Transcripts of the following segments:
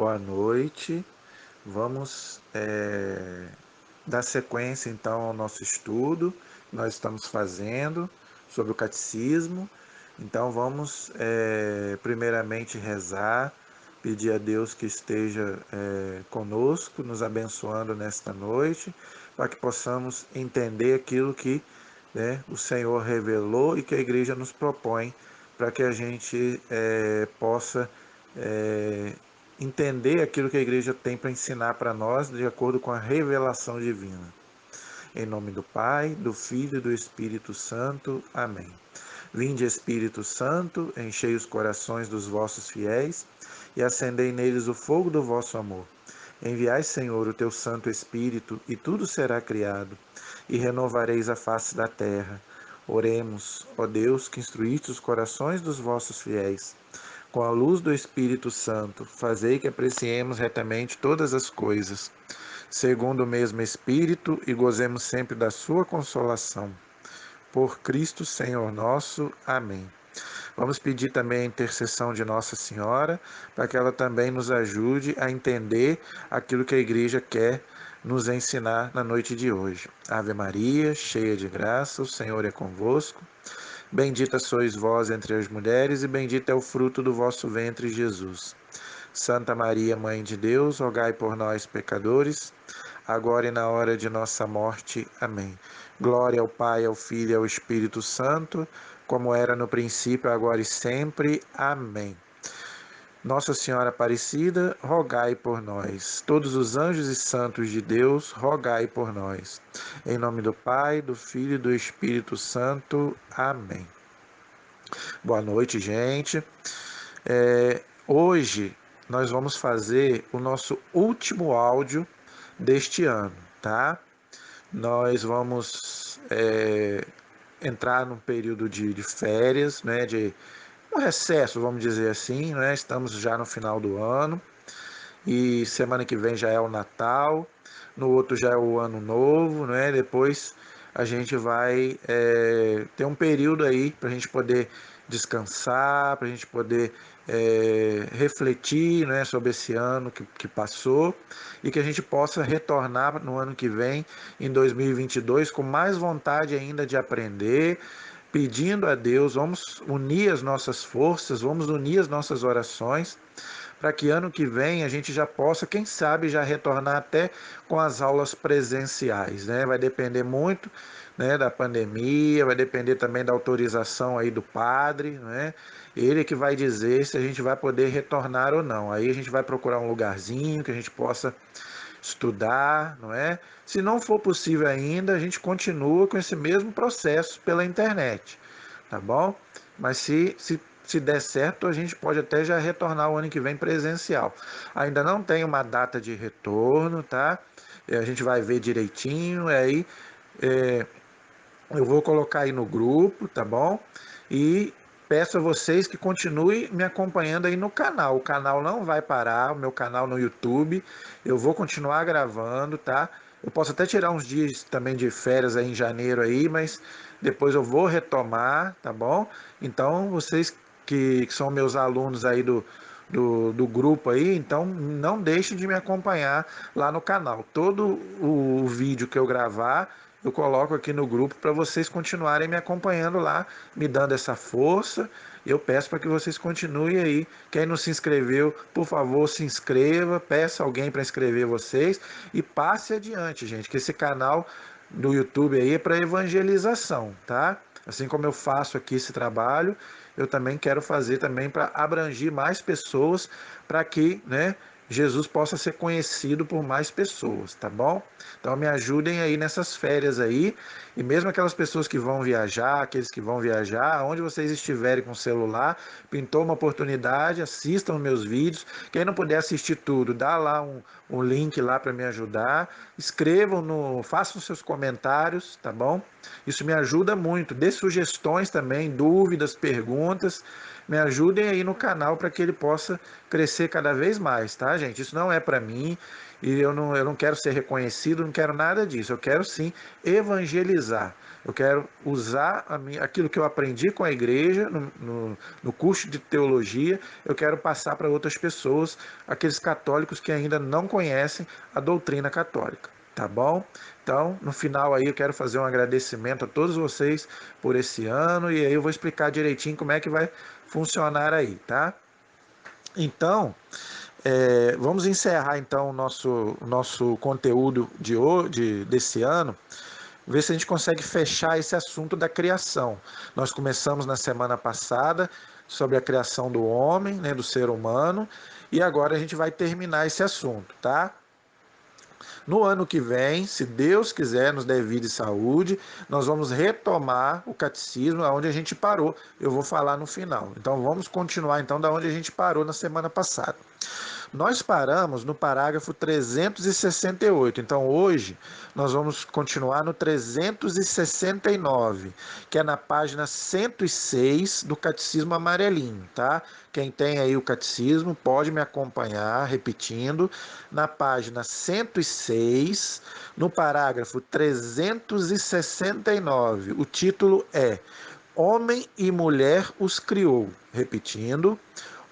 Boa noite. Vamos dar sequência então ao nosso estudo que nós estamos fazendo sobre o catecismo. Então vamos primeiramente rezar, pedir a Deus que esteja conosco, nos abençoando nesta noite, para que possamos entender aquilo que o Senhor revelou e que a igreja nos propõe, para que a gente possa entender aquilo que a igreja tem para ensinar para nós de acordo com a revelação divina. Em nome do Pai, do Filho e do Espírito Santo. Amém. Vinde, Espírito Santo, enchei os corações dos vossos fiéis e acendei neles o fogo do vosso amor. Enviai, Senhor, o teu Santo Espírito, e tudo será criado, e renovareis a face da terra. Oremos, ó Deus, que instruíste os corações dos vossos fiéis. Com a luz do Espírito Santo, fazei que apreciemos retamente todas as coisas, segundo o mesmo Espírito, e gozemos sempre da sua consolação. Por Cristo Senhor nosso. Amém. Vamos pedir também a intercessão de Nossa Senhora, para que ela também nos ajude a entender aquilo que a igreja quer nos ensinar na noite de hoje. Ave Maria, cheia de graça, o Senhor é convosco. Bendita sois vós entre as mulheres, e bendito é o fruto do vosso ventre, Jesus. Santa Maria, Mãe de Deus, rogai por nós, pecadores, agora e na hora de nossa morte. Amém. Glória ao Pai, ao Filho e ao Espírito Santo, como era no princípio, agora e sempre. Amém. Nossa Senhora Aparecida, rogai por nós. Todos os anjos e santos de Deus, rogai por nós. Em nome do Pai, do Filho e do Espírito Santo. Amém. Boa noite, gente. Hoje nós vamos fazer o nosso último áudio deste ano, tá? Nós vamos entrar num período de férias, né? De um recesso, vamos dizer assim, né? Estamos já no final do ano e semana que vem já é o Natal, no outro já é o Ano Novo, né? Depois a gente vai ter um período aí para a gente poder descansar, para a gente poder refletir, né, sobre esse ano que passou e que a gente possa retornar no ano que vem, em 2022, com mais vontade ainda de aprender, pedindo a Deus, vamos unir as nossas forças, vamos unir as nossas orações, para que ano que vem a gente já possa, quem sabe, já retornar até com as aulas presenciais, né? Vai depender muito, né, da pandemia, vai depender também da autorização aí do padre, né? Ele que vai dizer se a gente vai poder retornar ou não. Aí a gente vai procurar um lugarzinho que a gente possa estudar, não é? Se não for possível ainda, a gente continua com esse mesmo processo pela internet, tá bom? Mas se der certo, a gente pode até já retornar o ano que vem presencial. Ainda não tem uma data de retorno, tá? A gente vai ver direitinho, aí eu vou colocar aí no grupo, tá bom? E peço a vocês que continuem me acompanhando aí no canal. O canal não vai parar, o meu canal no YouTube. Eu vou continuar gravando, tá? Eu posso até tirar uns dias também de férias aí em janeiro aí, mas depois eu vou retomar, tá bom? Então, vocês que são meus alunos aí do grupo aí, então não deixem de me acompanhar lá no canal. Todo o vídeo que eu gravar, eu coloco aqui no grupo para vocês continuarem me acompanhando lá, me dando essa força. Eu peço para que vocês continuem aí. Quem não se inscreveu, por favor, se inscreva, peça alguém para inscrever vocês e passe adiante, gente, que esse canal do YouTube aí é para evangelização, tá? Assim como eu faço aqui esse trabalho, eu também quero fazer também para abranger mais pessoas, para que, né, Jesus possa ser conhecido por mais pessoas, tá bom? Então me ajudem aí nessas férias aí, e mesmo aquelas pessoas que vão viajar, aqueles que vão viajar, onde vocês estiverem com o celular, pintou uma oportunidade, assistam meus vídeos. Quem não puder assistir tudo, dá lá um link lá para me ajudar, escrevam façam seus comentários, tá bom? Isso me ajuda muito. Dê sugestões também, dúvidas, perguntas. Me ajudem aí no canal para que ele possa crescer cada vez mais, tá, gente? Isso não é para mim. e eu não quero ser reconhecido, não quero nada disso. Eu quero sim evangelizar. Eu quero usar aquilo que eu aprendi com a igreja, no curso de teologia, eu quero passar para outras pessoas, aqueles católicos que ainda não conhecem a doutrina católica. Tá bom? Então, no final aí eu quero fazer um agradecimento a todos vocês por esse ano e aí eu vou explicar direitinho como é que vai funcionar aí, tá? Então, vamos encerrar então o nosso conteúdo desse ano, ver se a gente consegue fechar esse assunto da criação. Nós começamos na semana passada sobre a criação do homem, né, do ser humano, e agora a gente vai terminar esse assunto, tá? No ano que vem, se Deus quiser, nos der vida e saúde, nós vamos retomar o catecismo onde a gente parou. Eu vou falar no final. Então vamos continuar então da onde a gente parou na semana passada. Nós paramos no parágrafo 368. Então hoje nós vamos continuar no 369, que é na página 106 do Catecismo Amarelinho, tá? Quem tem aí o catecismo pode me acompanhar repetindo. Na página 106, no parágrafo 369, o título é Homem e Mulher os criou. Repetindo,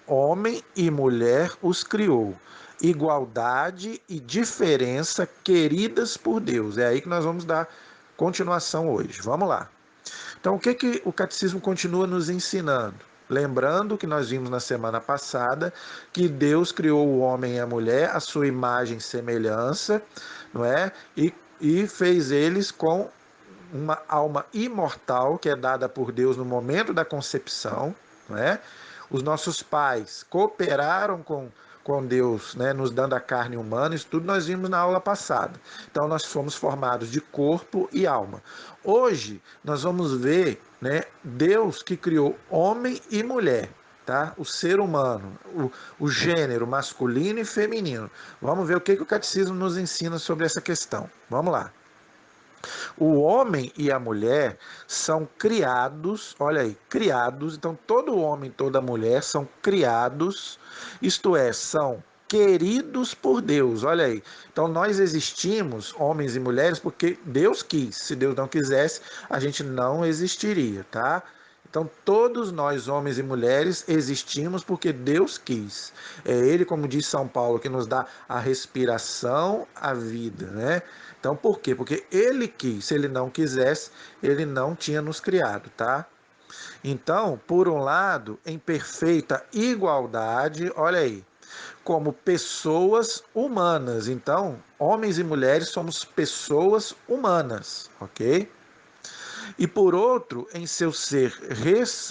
homem e mulher os criou. Igualdade e diferença queridas por Deus. É aí que nós vamos dar continuação hoje. Vamos lá. Então, o que o catecismo continua nos ensinando? Lembrando que nós vimos na semana passada que Deus criou o homem e a mulher à sua imagem e semelhança, não é? E fez eles com uma alma imortal que é dada por Deus no momento da concepção, não é? Os nossos pais cooperaram com Deus, né, nos dando a carne humana, isso tudo nós vimos na aula passada. Então nós fomos formados de corpo e alma. Hoje nós vamos ver, né, Deus que criou homem e mulher, tá? O ser humano, o gênero masculino e feminino. Vamos ver o que o catecismo nos ensina sobre essa questão. Vamos lá. O homem e a mulher são criados, olha aí, criados, então todo homem e toda mulher são criados, isto é, são queridos por Deus, olha aí. Então nós existimos, homens e mulheres, porque Deus quis. Se Deus não quisesse, a gente não existiria, tá? Então todos nós, homens e mulheres, existimos porque Deus quis. É Ele, como diz São Paulo, que nos dá a respiração, a vida, né? Então por quê? Porque Ele quis. Se Ele não quisesse, Ele não tinha nos criado, tá? Então, por um lado, em perfeita igualdade, olha aí, como pessoas humanas. Então, homens e mulheres somos pessoas humanas, ok? E por outro, em seu ser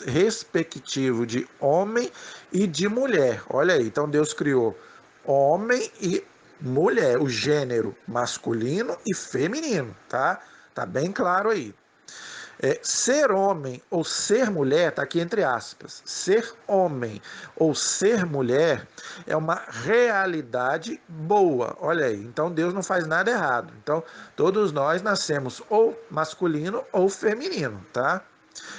respectivo de homem e de mulher. Olha aí, então Deus criou homem e mulher, o gênero masculino e feminino, tá? Tá bem claro aí. Ser homem ou ser mulher, está aqui entre aspas, ser homem ou ser mulher é uma realidade boa. Olha aí, então Deus não faz nada errado. Então todos nós nascemos ou masculino ou feminino, tá?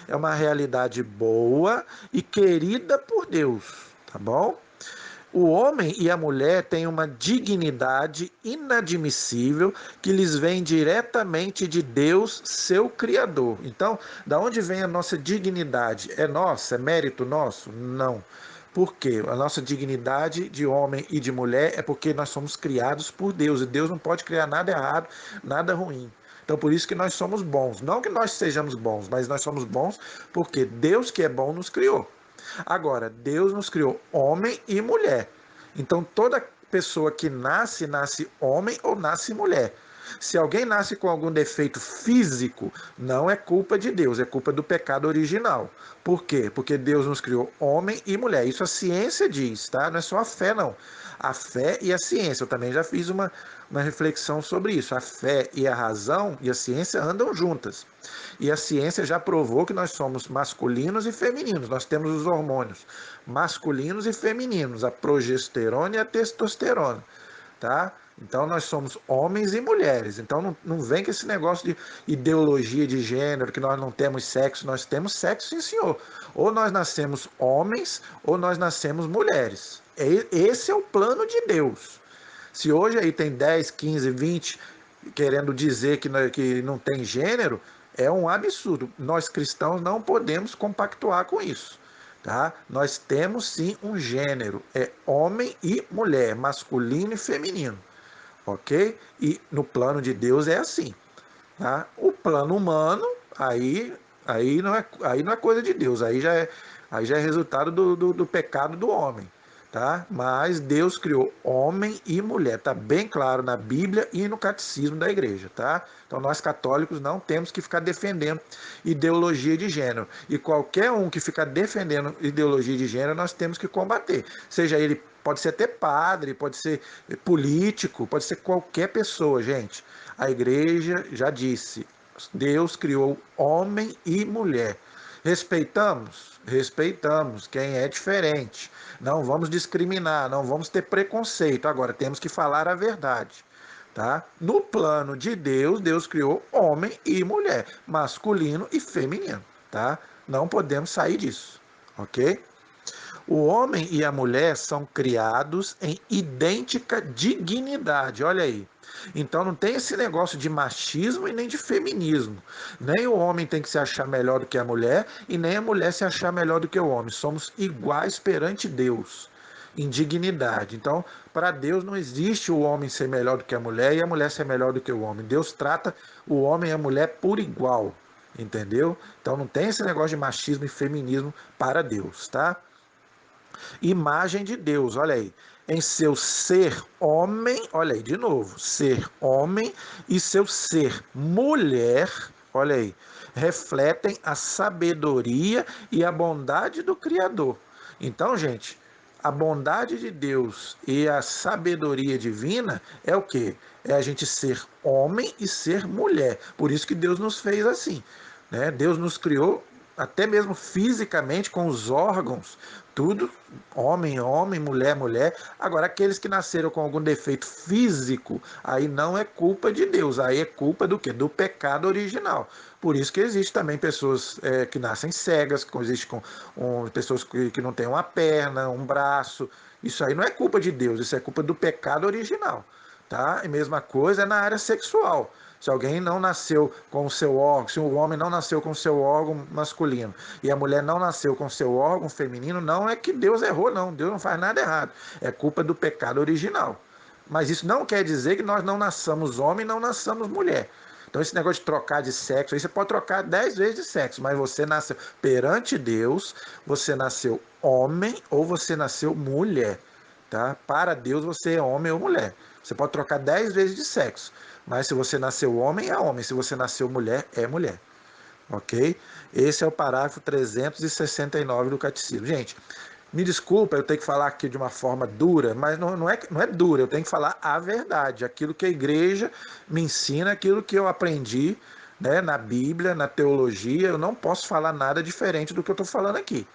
É uma realidade boa e querida por Deus, tá bom? O homem e a mulher têm uma dignidade inadmissível que lhes vem diretamente de Deus, seu Criador. Então, da onde vem a nossa dignidade? É nossa? É mérito nosso? Não. Por quê? A nossa dignidade de homem e de mulher é porque nós somos criados por Deus e Deus não pode criar nada errado, nada ruim. Então, por isso que nós somos bons. Não que nós sejamos bons, mas nós somos bons porque Deus que é bom nos criou. Agora, Deus nos criou homem e mulher. Então, toda pessoa que nasce, nasce homem ou nasce mulher. Se alguém nasce com algum defeito físico, não é culpa de Deus, é culpa do pecado original. Por quê? Porque Deus nos criou homem e mulher. Isso a ciência diz, tá? Não é só a fé, não. A fé e a ciência. Eu também já fiz uma reflexão sobre isso. A fé e a razão e a ciência andam juntas. E a ciência já provou que nós somos masculinos e femininos. Nós temos os hormônios masculinos e femininos, a progesterona e a testosterona, tá? Então nós somos homens e mulheres. Então não vem com esse negócio de ideologia de gênero, que nós não temos sexo. Nós temos sexo, sim, senhor. Ou nós nascemos homens ou nós nascemos mulheres. Esse é o plano de Deus. Se hoje aí tem 10, 15, 20 querendo dizer que não tem gênero, é um absurdo. Nós cristãos não podemos compactuar com isso. Tá? Nós temos sim um gênero, é homem e mulher, masculino e feminino, ok? E no plano de Deus é assim. Tá? O plano humano, aí não é coisa de Deus, aí já é resultado do pecado do homem. Tá? Mas Deus criou homem e mulher, está bem claro na Bíblia e no catecismo da igreja. Tá? Então nós católicos não temos que ficar defendendo ideologia de gênero. E qualquer um que ficar defendendo ideologia de gênero, nós temos que combater. Seja ele, pode ser até padre, pode ser político, pode ser qualquer pessoa, gente. A igreja já disse, Deus criou homem e mulher. Respeitamos? Respeitamos quem é diferente. Não vamos discriminar, não vamos ter preconceito. Agora, temos que falar a verdade. Tá? No plano de Deus, Deus criou homem e mulher, masculino e feminino. Tá? Não podemos sair disso. Ok? O homem e a mulher são criados em idêntica dignidade. Olha aí. Então não tem esse negócio de machismo e nem de feminismo. Nem o homem tem que se achar melhor do que a mulher e nem a mulher se achar melhor do que o homem. Somos iguais perante Deus, em dignidade. Então, para Deus não existe o homem ser melhor do que a mulher e a mulher ser melhor do que o homem. Deus trata o homem e a mulher por igual. Entendeu? Então não tem esse negócio de machismo e feminismo para Deus, tá? Imagem de Deus, olha aí. Em seu ser homem, olha aí de novo, ser homem e seu ser mulher, olha aí, refletem a sabedoria e a bondade do Criador. Então, gente, a bondade de Deus e a sabedoria divina é o quê? É a gente ser homem e ser mulher. Por isso que Deus nos fez assim. Né? Deus nos criou até mesmo fisicamente com os órgãos, tudo, homem, homem, mulher, mulher. Agora, aqueles que nasceram com algum defeito físico, aí não é culpa de Deus, aí é culpa do quê? Do pecado original. Por isso que existe também pessoas que nascem cegas, que existe pessoas que não têm uma perna, um braço. Isso aí não é culpa de Deus, isso é culpa do pecado original. Tá? E mesma coisa é na área sexual. Se alguém não nasceu com o seu órgão, se o homem não nasceu com o seu órgão masculino e a mulher não nasceu com o seu órgão feminino, não é que Deus errou, não. Deus não faz nada errado. É culpa do pecado original. Mas isso não quer dizer que nós não nasçamos homem e não nasçamos mulher. Então esse negócio de trocar de sexo, aí você pode trocar 10 vezes de sexo, mas você nasceu perante Deus, você nasceu homem ou você nasceu mulher. Tá? Para Deus você é homem ou mulher. Você pode trocar 10 vezes de sexo, mas se você nasceu homem, é homem. Se você nasceu mulher, é mulher. Ok? Esse é o parágrafo 369 do Catecismo. Gente, me desculpa eu tenho que falar aqui de uma forma dura, mas não é dura, eu tenho que falar a verdade, aquilo que a igreja me ensina, aquilo que eu aprendi, né, na Bíblia, na teologia. Eu não posso falar nada diferente do que eu estou falando aqui.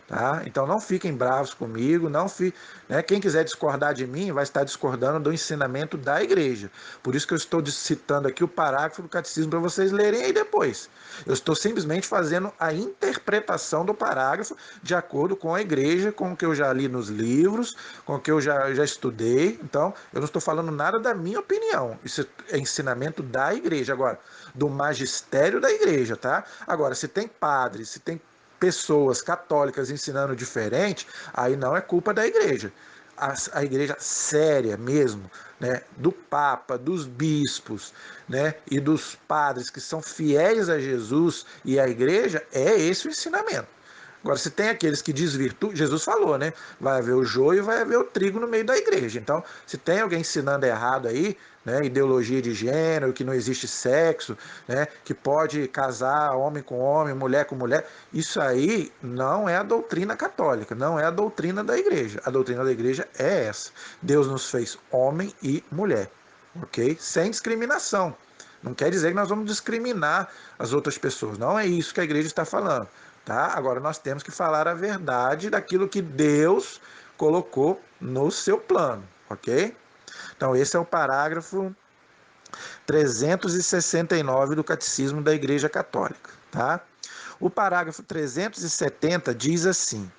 Tá? Então não fiquem bravos comigo, né? Quem quiser discordar de mim vai estar discordando do ensinamento da igreja. Por isso que eu estou citando aqui o parágrafo do catecismo para vocês lerem aí depois. Eu estou simplesmente fazendo a interpretação do parágrafo de acordo com a igreja, com o que eu já li nos livros, com o que eu já estudei. Então eu não estou falando nada da minha opinião. Isso é ensinamento da igreja. Agora, do magistério da igreja, tá? Agora, se tem padre, se tem pessoas católicas ensinando diferente, aí não é culpa da igreja. A igreja séria mesmo, né, do Papa, dos bispos, né, e dos padres que são fiéis a Jesus e à igreja, é esse o ensinamento. Agora, se tem aqueles que desvirtuam, Jesus falou, né? Vai haver o joio e vai haver o trigo no meio da igreja. Então, se tem alguém ensinando errado aí, né, ideologia de gênero, que não existe sexo, né, que pode casar homem com homem, mulher com mulher, isso aí não é a doutrina católica, não é a doutrina da igreja. A doutrina da igreja é essa. Deus nos fez homem e mulher, ok? Sem discriminação. Não quer dizer que nós vamos discriminar as outras pessoas. Não é isso que a igreja está falando. Tá? Agora nós temos que falar a verdade daquilo que Deus colocou no seu plano. Ok? Então esse é o parágrafo 369 do Catecismo da Igreja Católica. Tá? O parágrafo 370 diz assim: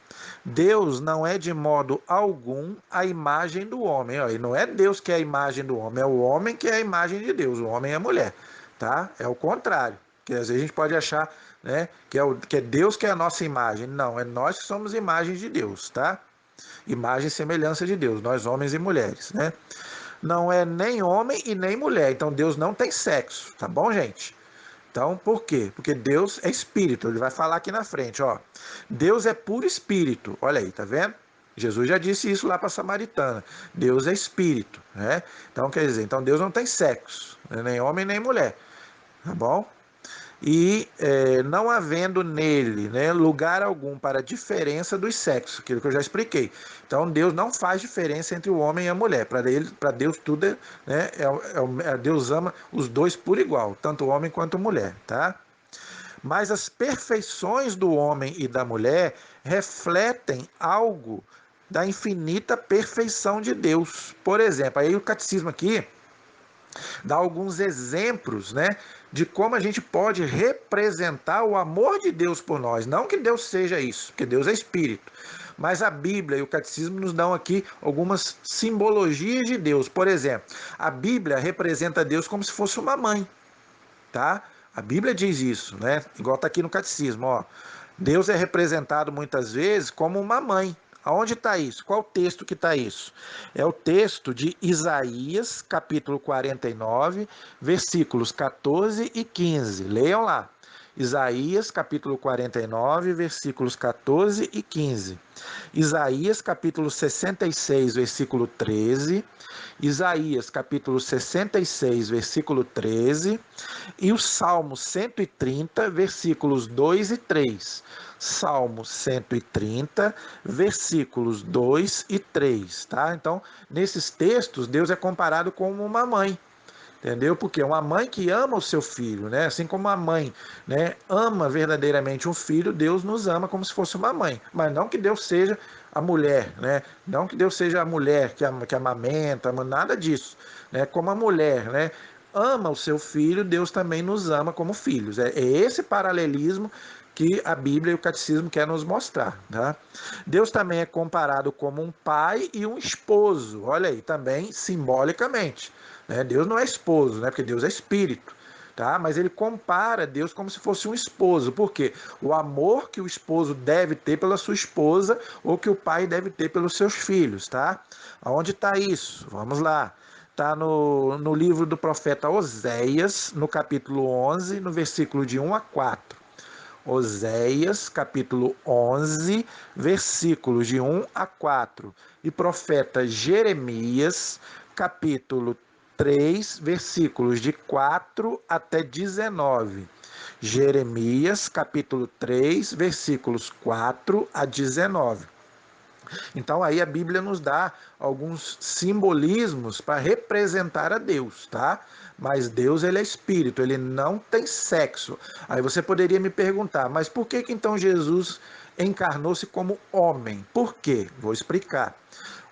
Deus não é de modo algum a imagem do homem. Ó, e não é Deus que é a imagem do homem, é o homem que é a imagem de Deus. O homem é a mulher, tá? É o contrário. Que às vezes a gente pode achar, né, que é Deus que é a nossa imagem. Não, é nós que somos imagens de Deus, tá? Imagem e semelhança de Deus, nós homens e mulheres, né? Não é nem homem e nem mulher. Então Deus não tem sexo, tá bom, gente? Então, por quê? Porque Deus é espírito. Ele vai falar aqui na frente, ó. Deus é puro espírito. Olha aí, tá vendo? Jesus já disse isso lá para a Samaritana. Deus é espírito, né? Então, quer dizer, então Deus não tem sexo, né? Nem homem nem mulher, tá bom? E não havendo nele, né, lugar algum para diferença dos sexos, aquilo que eu já expliquei. Então Deus não faz diferença entre o homem e a mulher. Para Deus tudo né, Deus ama os dois por igual, tanto o homem quanto a mulher, tá? Mas as perfeições do homem e da mulher refletem algo da infinita perfeição de Deus. Por exemplo, aí o catecismo aqui dá alguns exemplos, né, de como a gente pode representar o amor de Deus por nós. Não que Deus seja isso, porque Deus é espírito. Mas a Bíblia e o catecismo nos dão aqui algumas simbologias de Deus. Por exemplo, a Bíblia representa Deus como se fosse uma mãe, tá? A Bíblia diz isso, né? Igual está aqui no catecismo, ó. Deus é representado muitas vezes como uma mãe. Aonde está isso? Qual o texto que está isso? É o texto de Isaías, capítulo 49, versículos 14 e 15. Leiam lá. Isaías, capítulo 49, versículos 14 e 15. Isaías, capítulo 66, versículo 13. Isaías, capítulo 66, versículo 13. E o Salmo 130, versículos 2 e 3. Salmo 130, versículos 2 e 3, tá? Então, nesses textos, Deus é comparado como uma mãe. Entendeu? Porque uma mãe que ama o seu filho, né? Assim como a mãe, né, ama verdadeiramente um filho, Deus nos ama como se fosse uma mãe. Mas não que Deus seja a mulher, né? Não que Deus seja a mulher que amamenta, nada disso, né? Como a mulher, né, ama o seu filho, Deus também nos ama como filhos. É esse paralelismo que a Bíblia e o catecismo quer nos mostrar, tá? Deus também é comparado como um pai e um esposo. Olha aí, também simbolicamente. Né? Deus não é esposo, né? Porque Deus é espírito. Tá? Mas ele compara Deus como se fosse um esposo. Por quê? O amor que o esposo deve ter pela sua esposa ou que o pai deve ter pelos seus filhos. Tá? Aonde está isso? Vamos lá. Está no livro do profeta Oséias, no capítulo 11, no versículo de 1 a 4. Oséias, capítulo 11, versículos de 1 a 4. E profeta Jeremias, capítulo 3, versículos de 4 até 19. Jeremias, capítulo 3, versículos 4 a 19. Então aí a Bíblia nos dá alguns simbolismos para representar a Deus, tá? Mas Deus, ele é espírito, ele não tem sexo. Aí você poderia me perguntar, mas por que então Jesus encarnou-se como homem? Por quê? Vou explicar.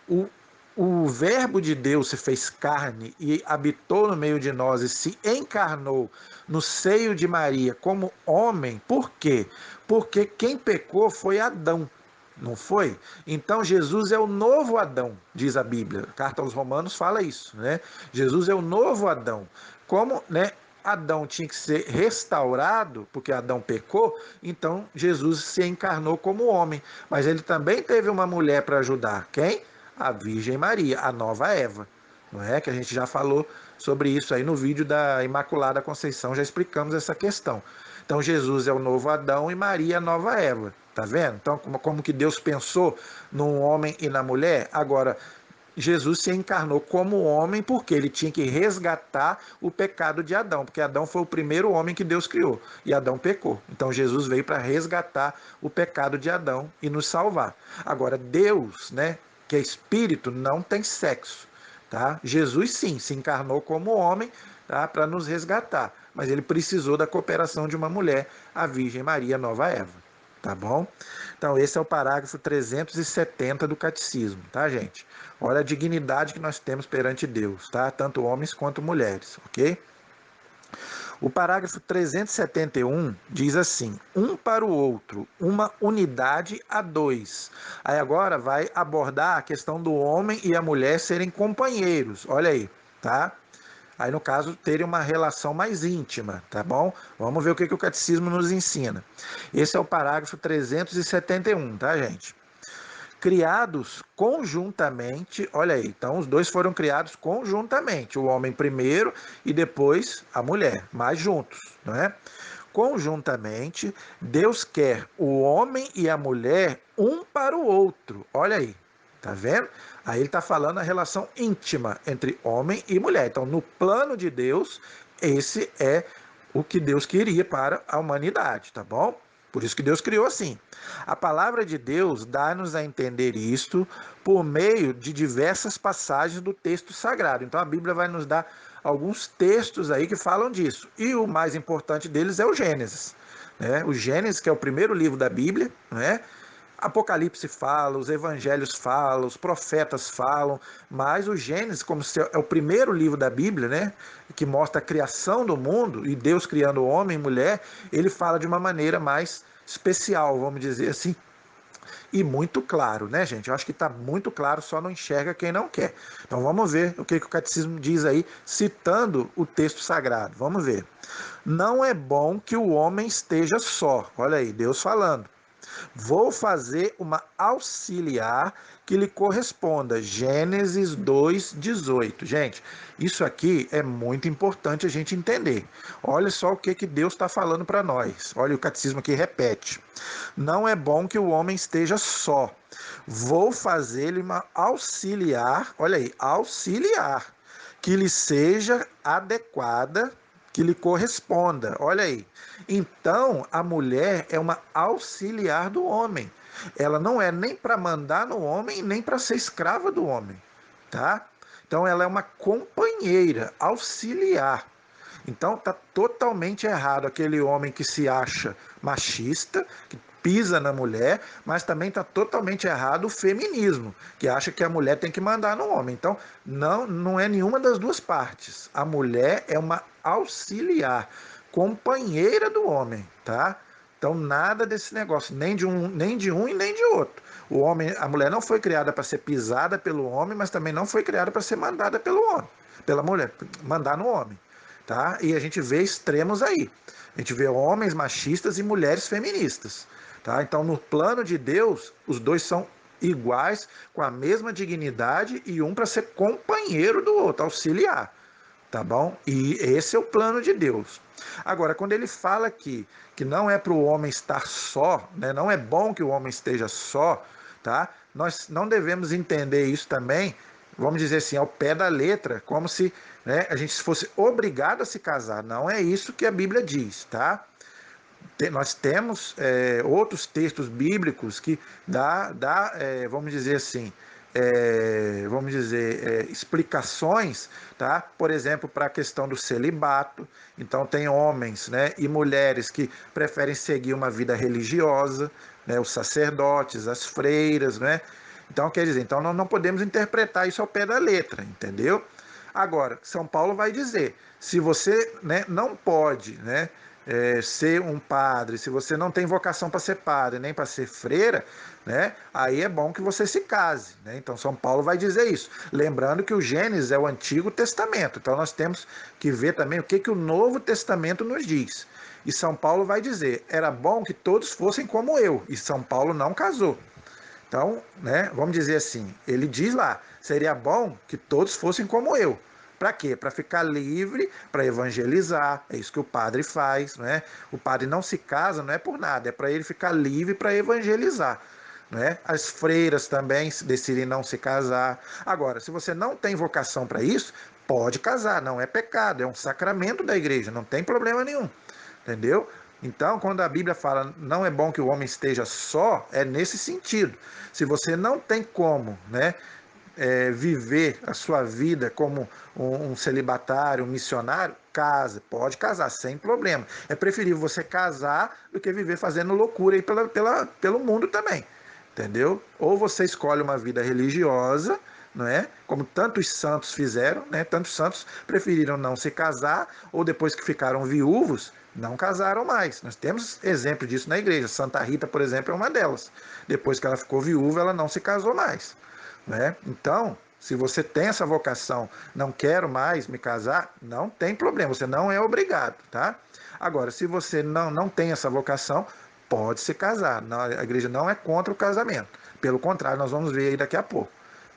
O, o verbo de Deus se fez carne e habitou no meio de nós e se encarnou no seio de Maria como homem. Por quê? Porque quem pecou foi Adão. Não foi? Então Jesus é o novo Adão, diz a Bíblia. A carta aos Romanos fala isso, né? Jesus é o novo Adão. Como, né, Adão tinha que ser restaurado, porque Adão pecou, então Jesus se encarnou como homem. Mas ele também teve uma mulher para ajudar. Quem? A Virgem Maria, a nova Eva. Não é? Que a gente já falou sobre isso aí no vídeo da Imaculada Conceição, já explicamos essa questão. Então Jesus é o novo Adão e Maria a nova Eva. Tá vendo? Então, como que Deus pensou num homem e na mulher? Agora, Jesus se encarnou como homem porque ele tinha que resgatar o pecado de Adão, porque Adão foi o primeiro homem que Deus criou e Adão pecou. Então Jesus veio para resgatar o pecado de Adão e nos salvar. Agora, Deus, né, que é espírito, não tem sexo. Tá? Jesus sim se encarnou como homem, tá, para nos resgatar, mas ele precisou da cooperação de uma mulher, a Virgem Maria, nova Eva. Tá bom? Então, esse é o parágrafo 370 do Catecismo, tá, gente? Olha a dignidade que nós temos perante Deus, tá? Tanto homens quanto mulheres, ok? O parágrafo 371 diz assim: um para o outro, uma unidade a dois. Aí agora vai abordar a questão do homem e a mulher serem companheiros. Olha aí, tá? Aí, no caso, terem uma relação mais íntima, tá bom? Vamos ver o que o catecismo nos ensina. Esse é o parágrafo 371, tá, gente? Criados conjuntamente, olha aí, então os dois foram criados conjuntamente, o homem primeiro e depois a mulher, mas juntos, não é? Conjuntamente, Deus quer o homem e a mulher um para o outro, olha aí, tá vendo? Aí ele está falando a relação íntima entre homem e mulher. Então, no plano de Deus, esse é o que Deus queria para a humanidade, tá bom? Por isso que Deus criou assim. A palavra de Deus dá-nos a entender isto por meio de diversas passagens do texto sagrado. Então a Bíblia vai nos dar alguns textos aí que falam disso. E o mais importante deles é o Gênesis. Né? O Gênesis, que é o primeiro livro da Bíblia, né? Apocalipse fala, os evangelhos falam, os profetas falam, mas o Gênesis, como é o primeiro livro da Bíblia, né, que mostra a criação do mundo e Deus criando homem e mulher, ele fala de uma maneira mais especial, vamos dizer assim, e muito claro, né, gente? Eu acho que está muito claro, só não enxerga quem não quer. Então vamos ver o que o catecismo diz aí, citando o texto sagrado. Vamos ver. Não é bom que o homem esteja só. Olha aí, Deus falando. Vou fazer uma auxiliar que lhe corresponda. Gênesis 2:18. Gente, isso aqui é muito importante a gente entender. Olha só o que Deus está falando para nós. Olha, o catecismo aqui repete. Não é bom que o homem esteja só. Vou fazer-lhe uma auxiliar, olha aí, auxiliar, que lhe seja adequada, que lhe corresponda. Olha aí. Então, a mulher é uma auxiliar do homem. Ela não é nem para mandar no homem, nem para ser escrava do homem, tá? Então, ela é uma companheira, auxiliar. Então, tá totalmente errado aquele homem que se acha machista, que pisa na mulher, mas também está totalmente errado o feminismo, que acha que a mulher tem que mandar no homem. Então, não é nenhuma das duas partes. A mulher é uma auxiliar, companheira do homem, tá? Então, nada desse negócio, nem de um e nem de outro. O homem, a mulher não foi criada para ser pisada pelo homem, mas também não foi criada para ser mandada pelo homem, pela mulher, mandar no homem, tá? E a gente vê extremos aí. A gente vê homens machistas e mulheres feministas, tá? Então, no plano de Deus, os dois são iguais, com a mesma dignidade e um para ser companheiro do outro, auxiliar, tá bom? E esse é o plano de Deus. Agora, quando ele fala aqui que não é para o homem estar só, né? Não é bom que o homem esteja só, tá? Nós não devemos entender isso também, vamos dizer assim, ao pé da letra, como se, né, a gente fosse obrigado a se casar. Não é isso que a Bíblia diz, tá? Nós temos outros textos bíblicos que vamos dizer assim, explicações, tá? Por exemplo, para a questão do celibato. Então tem homens, né, e mulheres que preferem seguir uma vida religiosa, né, os sacerdotes, as freiras, né? Então quer dizer, então não podemos interpretar isso ao pé da letra, entendeu? Agora, São Paulo vai dizer, se você, né, não pode, né, ser um padre, se você não tem vocação para ser padre, nem para ser freira, né, aí é bom que você se case, né? Então São Paulo vai dizer isso. Lembrando que o Gênesis é o Antigo Testamento, então nós temos que ver também o que o Novo Testamento nos diz. E São Paulo vai dizer, era bom que todos fossem como eu, e São Paulo não casou. Então, né, vamos dizer assim, ele diz lá, seria bom que todos fossem como eu. Para quê? Para ficar livre, para evangelizar. É isso que o padre faz, né? O padre não se casa, não é por nada, é para ele ficar livre para evangelizar. Né? As freiras também decidem não se casar. Agora, se você não tem vocação para isso, pode casar, não é pecado, é um sacramento da igreja, não tem problema nenhum. Entendeu? Então, quando a Bíblia fala não é bom que o homem esteja só, é nesse sentido. Se você não tem como, né, viver a sua vida como um celibatário, um missionário, casa, pode casar, sem problema. É preferível você casar do que viver fazendo loucura aí pelo mundo também, entendeu? Ou você escolhe uma vida religiosa, não é? Como tantos santos fizeram, né? Tantos santos preferiram não se casar, ou depois que ficaram viúvos, não casaram mais. Nós temos exemplo disso na igreja. Santa Rita, por exemplo, é uma delas. Depois que ela ficou viúva, ela não se casou mais, né? Então, se você tem essa vocação, não quero mais me casar, não tem problema, você não é obrigado, tá? Agora, se você não tem essa vocação, pode se casar. A igreja não é contra o casamento. Pelo contrário, nós vamos ver aí daqui a pouco.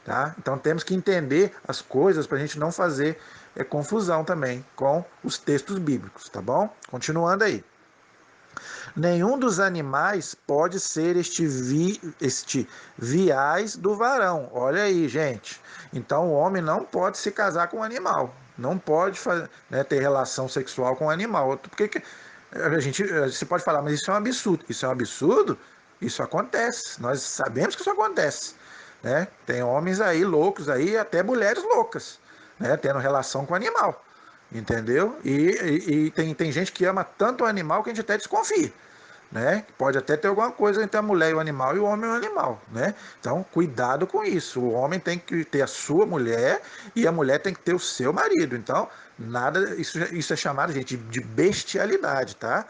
Tá? Então temos que entender as coisas para a gente não fazer confusão também com os textos bíblicos, tá bom? Continuando aí. Nenhum dos animais pode ser este viés do varão. Olha aí, gente. Então o homem não pode se casar com um animal. Não pode ter relação sexual com um animal. Porque você pode falar, mas isso é um absurdo. Isso é um absurdo? Isso acontece. Nós sabemos que isso acontece. Né? Tem homens aí loucos, aí, até mulheres loucas, né? Tendo relação com animal. Entendeu? E tem gente que ama tanto o animal que a gente até desconfia, né? Pode até ter alguma coisa entre a mulher e o animal e o homem e o animal, né? Então, cuidado com isso. O homem tem que ter a sua mulher e a mulher tem que ter o seu marido. Então, nada, isso é chamado, gente, de bestialidade, tá?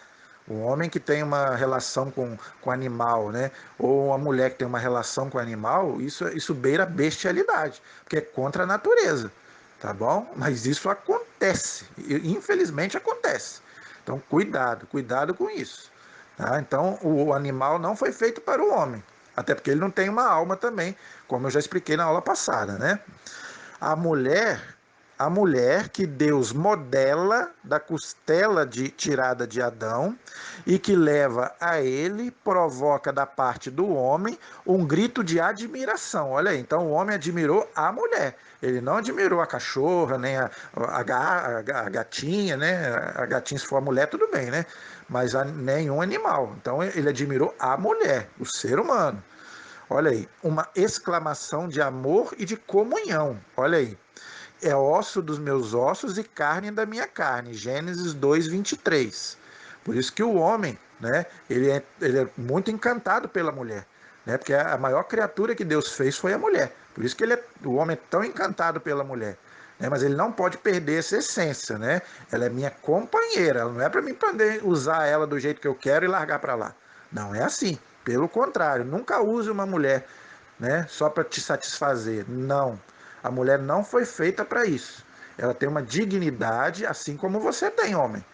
O homem que tem uma relação com animal, né? Ou uma mulher que tem uma relação com animal, isso beira bestialidade, porque é contra a natureza, tá bom? Mas isso acontece, infelizmente acontece. Então, cuidado com isso. Tá? Então, o animal não foi feito para o homem, até porque ele não tem uma alma também, como eu já expliquei na aula passada, né? A mulher, a mulher que Deus modela da costela tirada de Adão e que leva a ele, provoca da parte do homem um grito de admiração. Olha aí, então o homem admirou a mulher. Ele não admirou a cachorra, nem a gatinha, né? A gatinha, se for a mulher, tudo bem, né? Mas nenhum animal. Então ele admirou a mulher, o ser humano. Olha aí, uma exclamação de amor e de comunhão. Olha aí. É osso dos meus ossos e carne da minha carne. Gênesis 2:23. Por isso que o homem, né, ele é muito encantado pela mulher, né? Porque a maior criatura que Deus fez foi a mulher. Por isso que o homem é tão encantado pela mulher. Né? Mas ele não pode perder essa essência, né? Ela é minha companheira, ela não é para mim poder usar ela do jeito que eu quero e largar para lá. Não é assim. Pelo contrário, nunca use uma mulher, né, só para te satisfazer. Não. A mulher não foi feita para isso. Ela tem uma dignidade, assim como você tem, homem.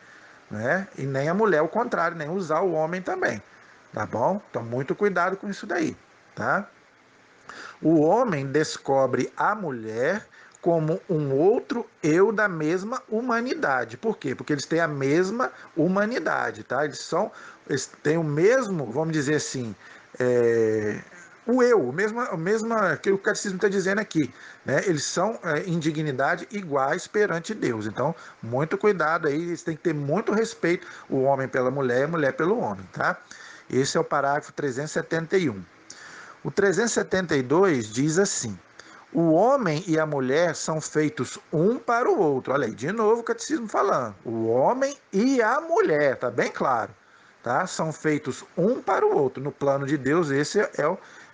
Né? E nem a mulher, o contrário, nem usar o homem também. Tá bom? Então, muito cuidado com isso daí. Tá? O homem descobre a mulher como um outro eu da mesma humanidade. Por quê? Porque eles têm a mesma humanidade, tá? Eles têm o mesmo, vamos dizer assim, o eu, o mesmo que o catecismo está dizendo aqui, né? Eles são em dignidade iguais perante Deus. Então, muito cuidado aí, eles têm que ter muito respeito, o homem pela mulher e a mulher pelo homem, tá? Esse é o parágrafo 371. O 372 diz assim: o homem e a mulher são feitos um para o outro. Olha aí, de novo o catecismo falando. O homem e a mulher, tá bem claro. Tá? São feitos um para o outro. No plano de Deus, esse é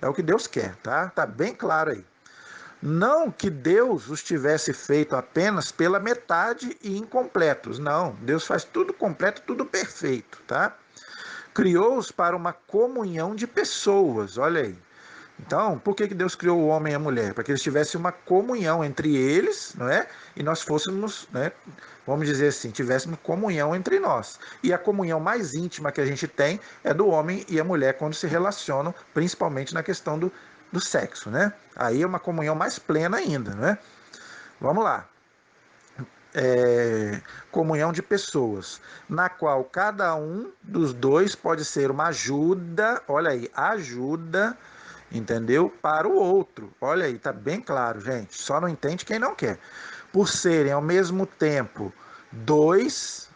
o que Deus quer. Tá bem claro aí. Não que Deus os tivesse feito apenas pela metade e incompletos. Não, Deus faz tudo completo, tudo perfeito. Tá? Criou-os para uma comunhão de pessoas. Olha aí. Então, por que Deus criou o homem e a mulher? Para que eles tivessem uma comunhão entre eles, não é? E nós fôssemos, né, vamos dizer assim, tivéssemos comunhão entre nós. E a comunhão mais íntima que a gente tem é do homem e a mulher quando se relacionam, principalmente na questão do sexo, né? Aí é uma comunhão mais plena ainda, né? Vamos lá. Comunhão de pessoas, na qual cada um dos dois pode ser uma ajuda, olha aí, ajuda, entendeu? Para o outro. Olha aí, tá bem claro, gente. Só não entende quem não quer. Por serem ao mesmo tempo dois,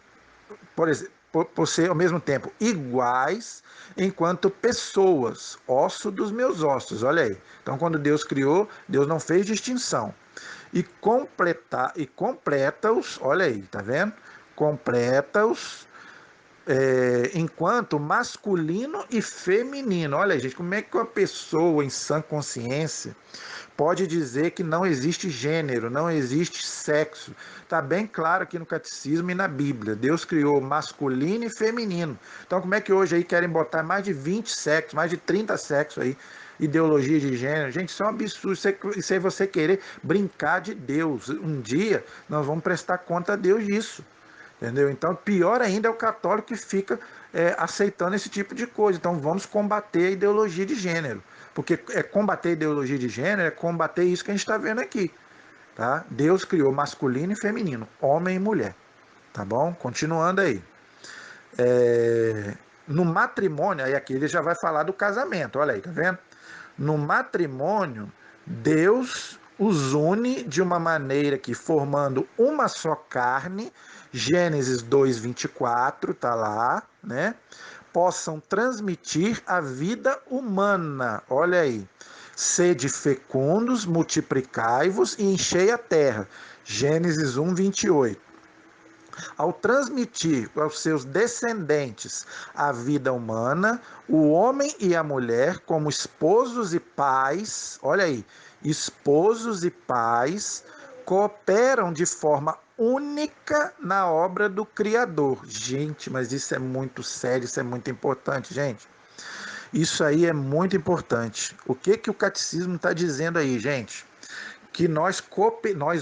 por ser ao mesmo tempo iguais, enquanto pessoas, osso dos meus ossos. Olha aí. Então, quando Deus criou, Deus não fez distinção. E completa-os, olha aí, tá vendo? Completa-os enquanto masculino e feminino. Olha, gente, como é que uma pessoa em sã consciência pode dizer que não existe gênero, não existe sexo? Está bem claro aqui no catecismo e na Bíblia. Deus criou masculino e feminino. Então como é que hoje aí querem botar mais de 20 sexos, mais de 30 sexos aí, ideologia de gênero? Gente, isso é um absurdo. Isso é você querer brincar de Deus. Um dia nós vamos prestar conta a Deus disso. Entendeu? Então, pior ainda é o católico que fica aceitando esse tipo de coisa. Então, vamos combater a ideologia de gênero. Porque combater a ideologia de gênero é combater isso que a gente está vendo aqui. Tá? Deus criou masculino e feminino, homem e mulher. Tá bom? Continuando aí. No matrimônio, aí aqui ele já vai falar do casamento, olha aí, tá vendo? No matrimônio, Deus os une de uma maneira que, formando uma só carne, Gênesis 2:24, tá lá, né? Possam transmitir a vida humana, olha aí. Sede fecundos, multiplicai-vos e enchei a terra. Gênesis 1:28. Ao transmitir aos seus descendentes a vida humana, o homem e a mulher, como esposos e pais, olha aí, esposos e pais, cooperam de forma única na obra do Criador. Gente, mas isso é muito sério, isso é muito importante, gente. Isso aí é muito importante. O que que o catecismo está dizendo aí, gente? Que nós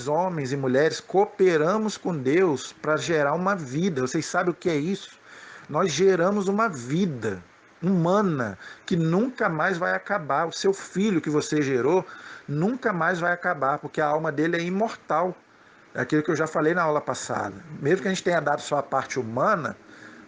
homens e mulheres cooperamos com Deus para gerar uma vida. Vocês sabem o que é isso? Nós geramos uma vida humana que nunca mais vai acabar. O seu filho que você gerou nunca mais vai acabar, porque a alma dele é imortal. É aquilo que eu já falei na aula passada. Mesmo que a gente tenha dado só a parte humana,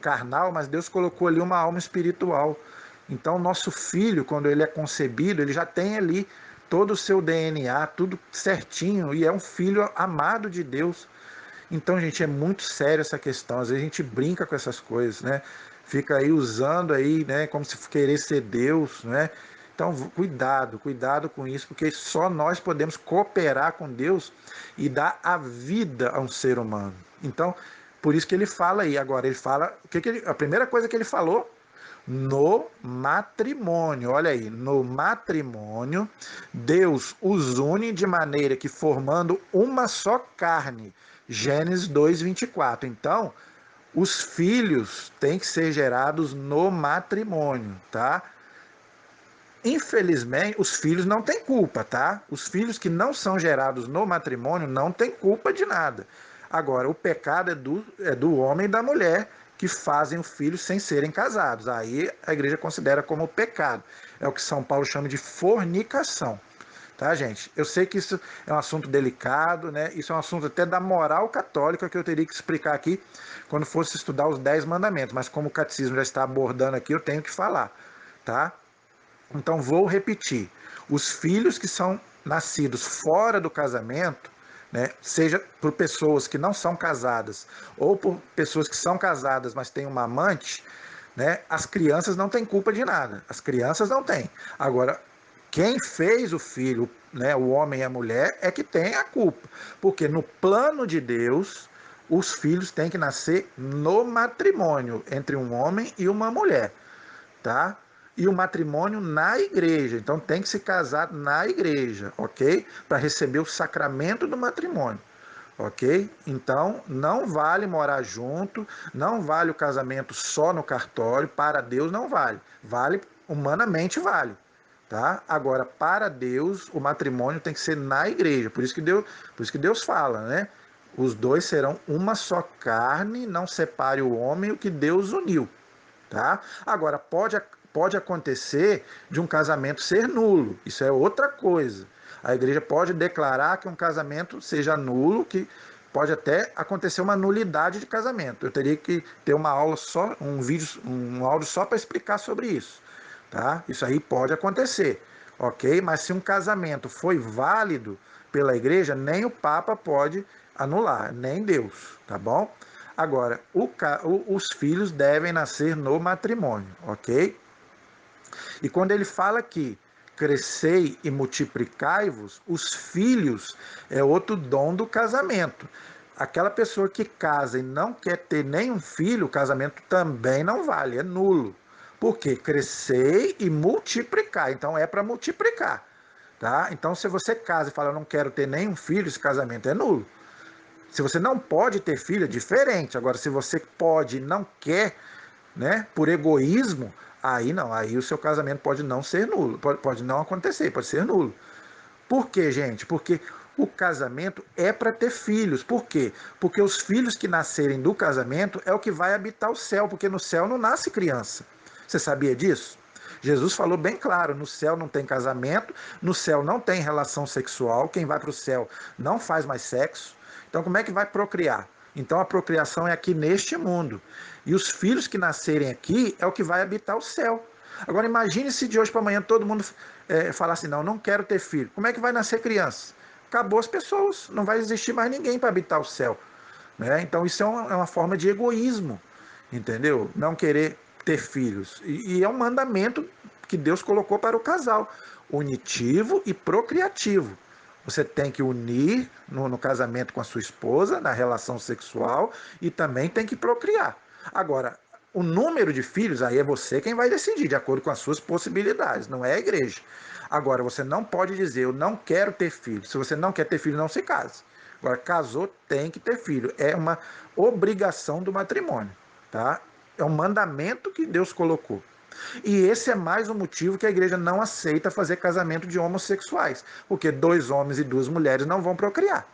carnal, mas Deus colocou ali uma alma espiritual. Então, nosso filho, quando ele é concebido, ele já tem ali todo o seu DNA, tudo certinho, e é um filho amado de Deus. Então, gente, é muito sério essa questão. Às vezes a gente brinca com essas coisas, né? Fica aí usando aí, né, como se querer ser Deus, né? Então, cuidado, cuidado com isso, porque só nós podemos cooperar com Deus e dar a vida a um ser humano. Então, por isso que ele fala aí agora, ele fala, a primeira coisa que ele falou, no matrimônio, olha aí, no matrimônio, Deus os une de maneira que formando uma só carne. Gênesis 2:24. Então, os filhos têm que ser gerados no matrimônio, tá? Infelizmente, os filhos não têm culpa, tá? Os filhos que não são gerados no matrimônio não têm culpa de nada. Agora, o pecado é do homem e da mulher que fazem o filho sem serem casados. Aí a igreja considera como pecado. É o que São Paulo chama de fornicação. Tá, gente? Eu sei que isso é um assunto delicado, né? Isso é um assunto até da moral católica que eu teria que explicar aqui quando fosse estudar os 10 mandamentos. Mas como o catecismo já está abordando aqui, eu tenho que falar, tá? Então vou repetir: os filhos que são nascidos fora do casamento, né, seja por pessoas que não são casadas ou por pessoas que são casadas, mas têm uma amante, né, as crianças não têm culpa de nada. As crianças não têm. Agora, quem fez o filho, né, o homem e a mulher, é que tem a culpa. Porque no plano de Deus, os filhos têm que nascer no matrimônio entre um homem e uma mulher, tá? E o matrimônio na igreja. Então tem que se casar na igreja, ok? Para receber o sacramento do matrimônio, ok? Então não vale morar junto, não vale o casamento só no cartório, para Deus não vale. Vale, humanamente vale, tá? Agora, para Deus, o matrimônio tem que ser na igreja. Por isso que Deus fala, né? Os dois serão uma só carne, não separe o homem o que Deus uniu. Tá? Agora, pode acontecer de um casamento ser nulo, isso é outra coisa. A igreja pode declarar que um casamento seja nulo, que pode até acontecer uma nulidade de casamento. Eu teria que ter uma aula só, um vídeo, um áudio só para explicar sobre isso. Tá? Isso aí pode acontecer, ok? Mas se um casamento foi válido pela igreja, nem o Papa pode anular, nem Deus, tá bom? Agora, os filhos devem nascer no matrimônio, ok? E quando ele fala que crescei e multiplicai-vos, os filhos é outro dom do casamento. Aquela pessoa que casa e não quer ter nenhum filho, o casamento também não vale, é nulo. Por quê? Crescer e multiplicar. Então é para multiplicar. Tá? Então, se você casa e fala, eu não quero ter nenhum filho, esse casamento é nulo. Se você não pode ter filho, é diferente. Agora, se você pode e não quer, né, por egoísmo, aí não, aí o seu casamento pode não ser nulo, pode não acontecer, pode ser nulo. Por quê, gente? Porque o casamento é para ter filhos. Por quê? Porque os filhos que nascerem do casamento é o que vai habitar o céu, porque no céu não nasce criança. Você sabia disso? Jesus falou bem claro: no céu não tem casamento, no céu não tem relação sexual, quem vai para o céu não faz mais sexo. Então, como é que vai procriar? Então, a procriação é aqui neste mundo. E os filhos que nascerem aqui é o que vai habitar o céu. Agora, imagine se de hoje para amanhã todo mundo falar assim: não quero ter filho. Como é que vai nascer criança? Acabou as pessoas, não vai existir mais ninguém para habitar o céu. Né? Então, isso é uma forma de egoísmo, entendeu? Não querer ter filhos. E é um mandamento que Deus colocou para o casal: unitivo e procriativo. Você tem que unir no casamento com a sua esposa, na relação sexual, e também tem que procriar. Agora, o número de filhos, aí é você quem vai decidir, de acordo com as suas possibilidades, não é a igreja. Agora, você não pode dizer, eu não quero ter filho. Se você não quer ter filho, não se case. Agora, casou, tem que ter filho. É uma obrigação do matrimônio, tá? É um mandamento que Deus colocou. E esse é mais um motivo que a igreja não aceita fazer casamento de homossexuais, porque 2 homens e 2 mulheres não vão procriar.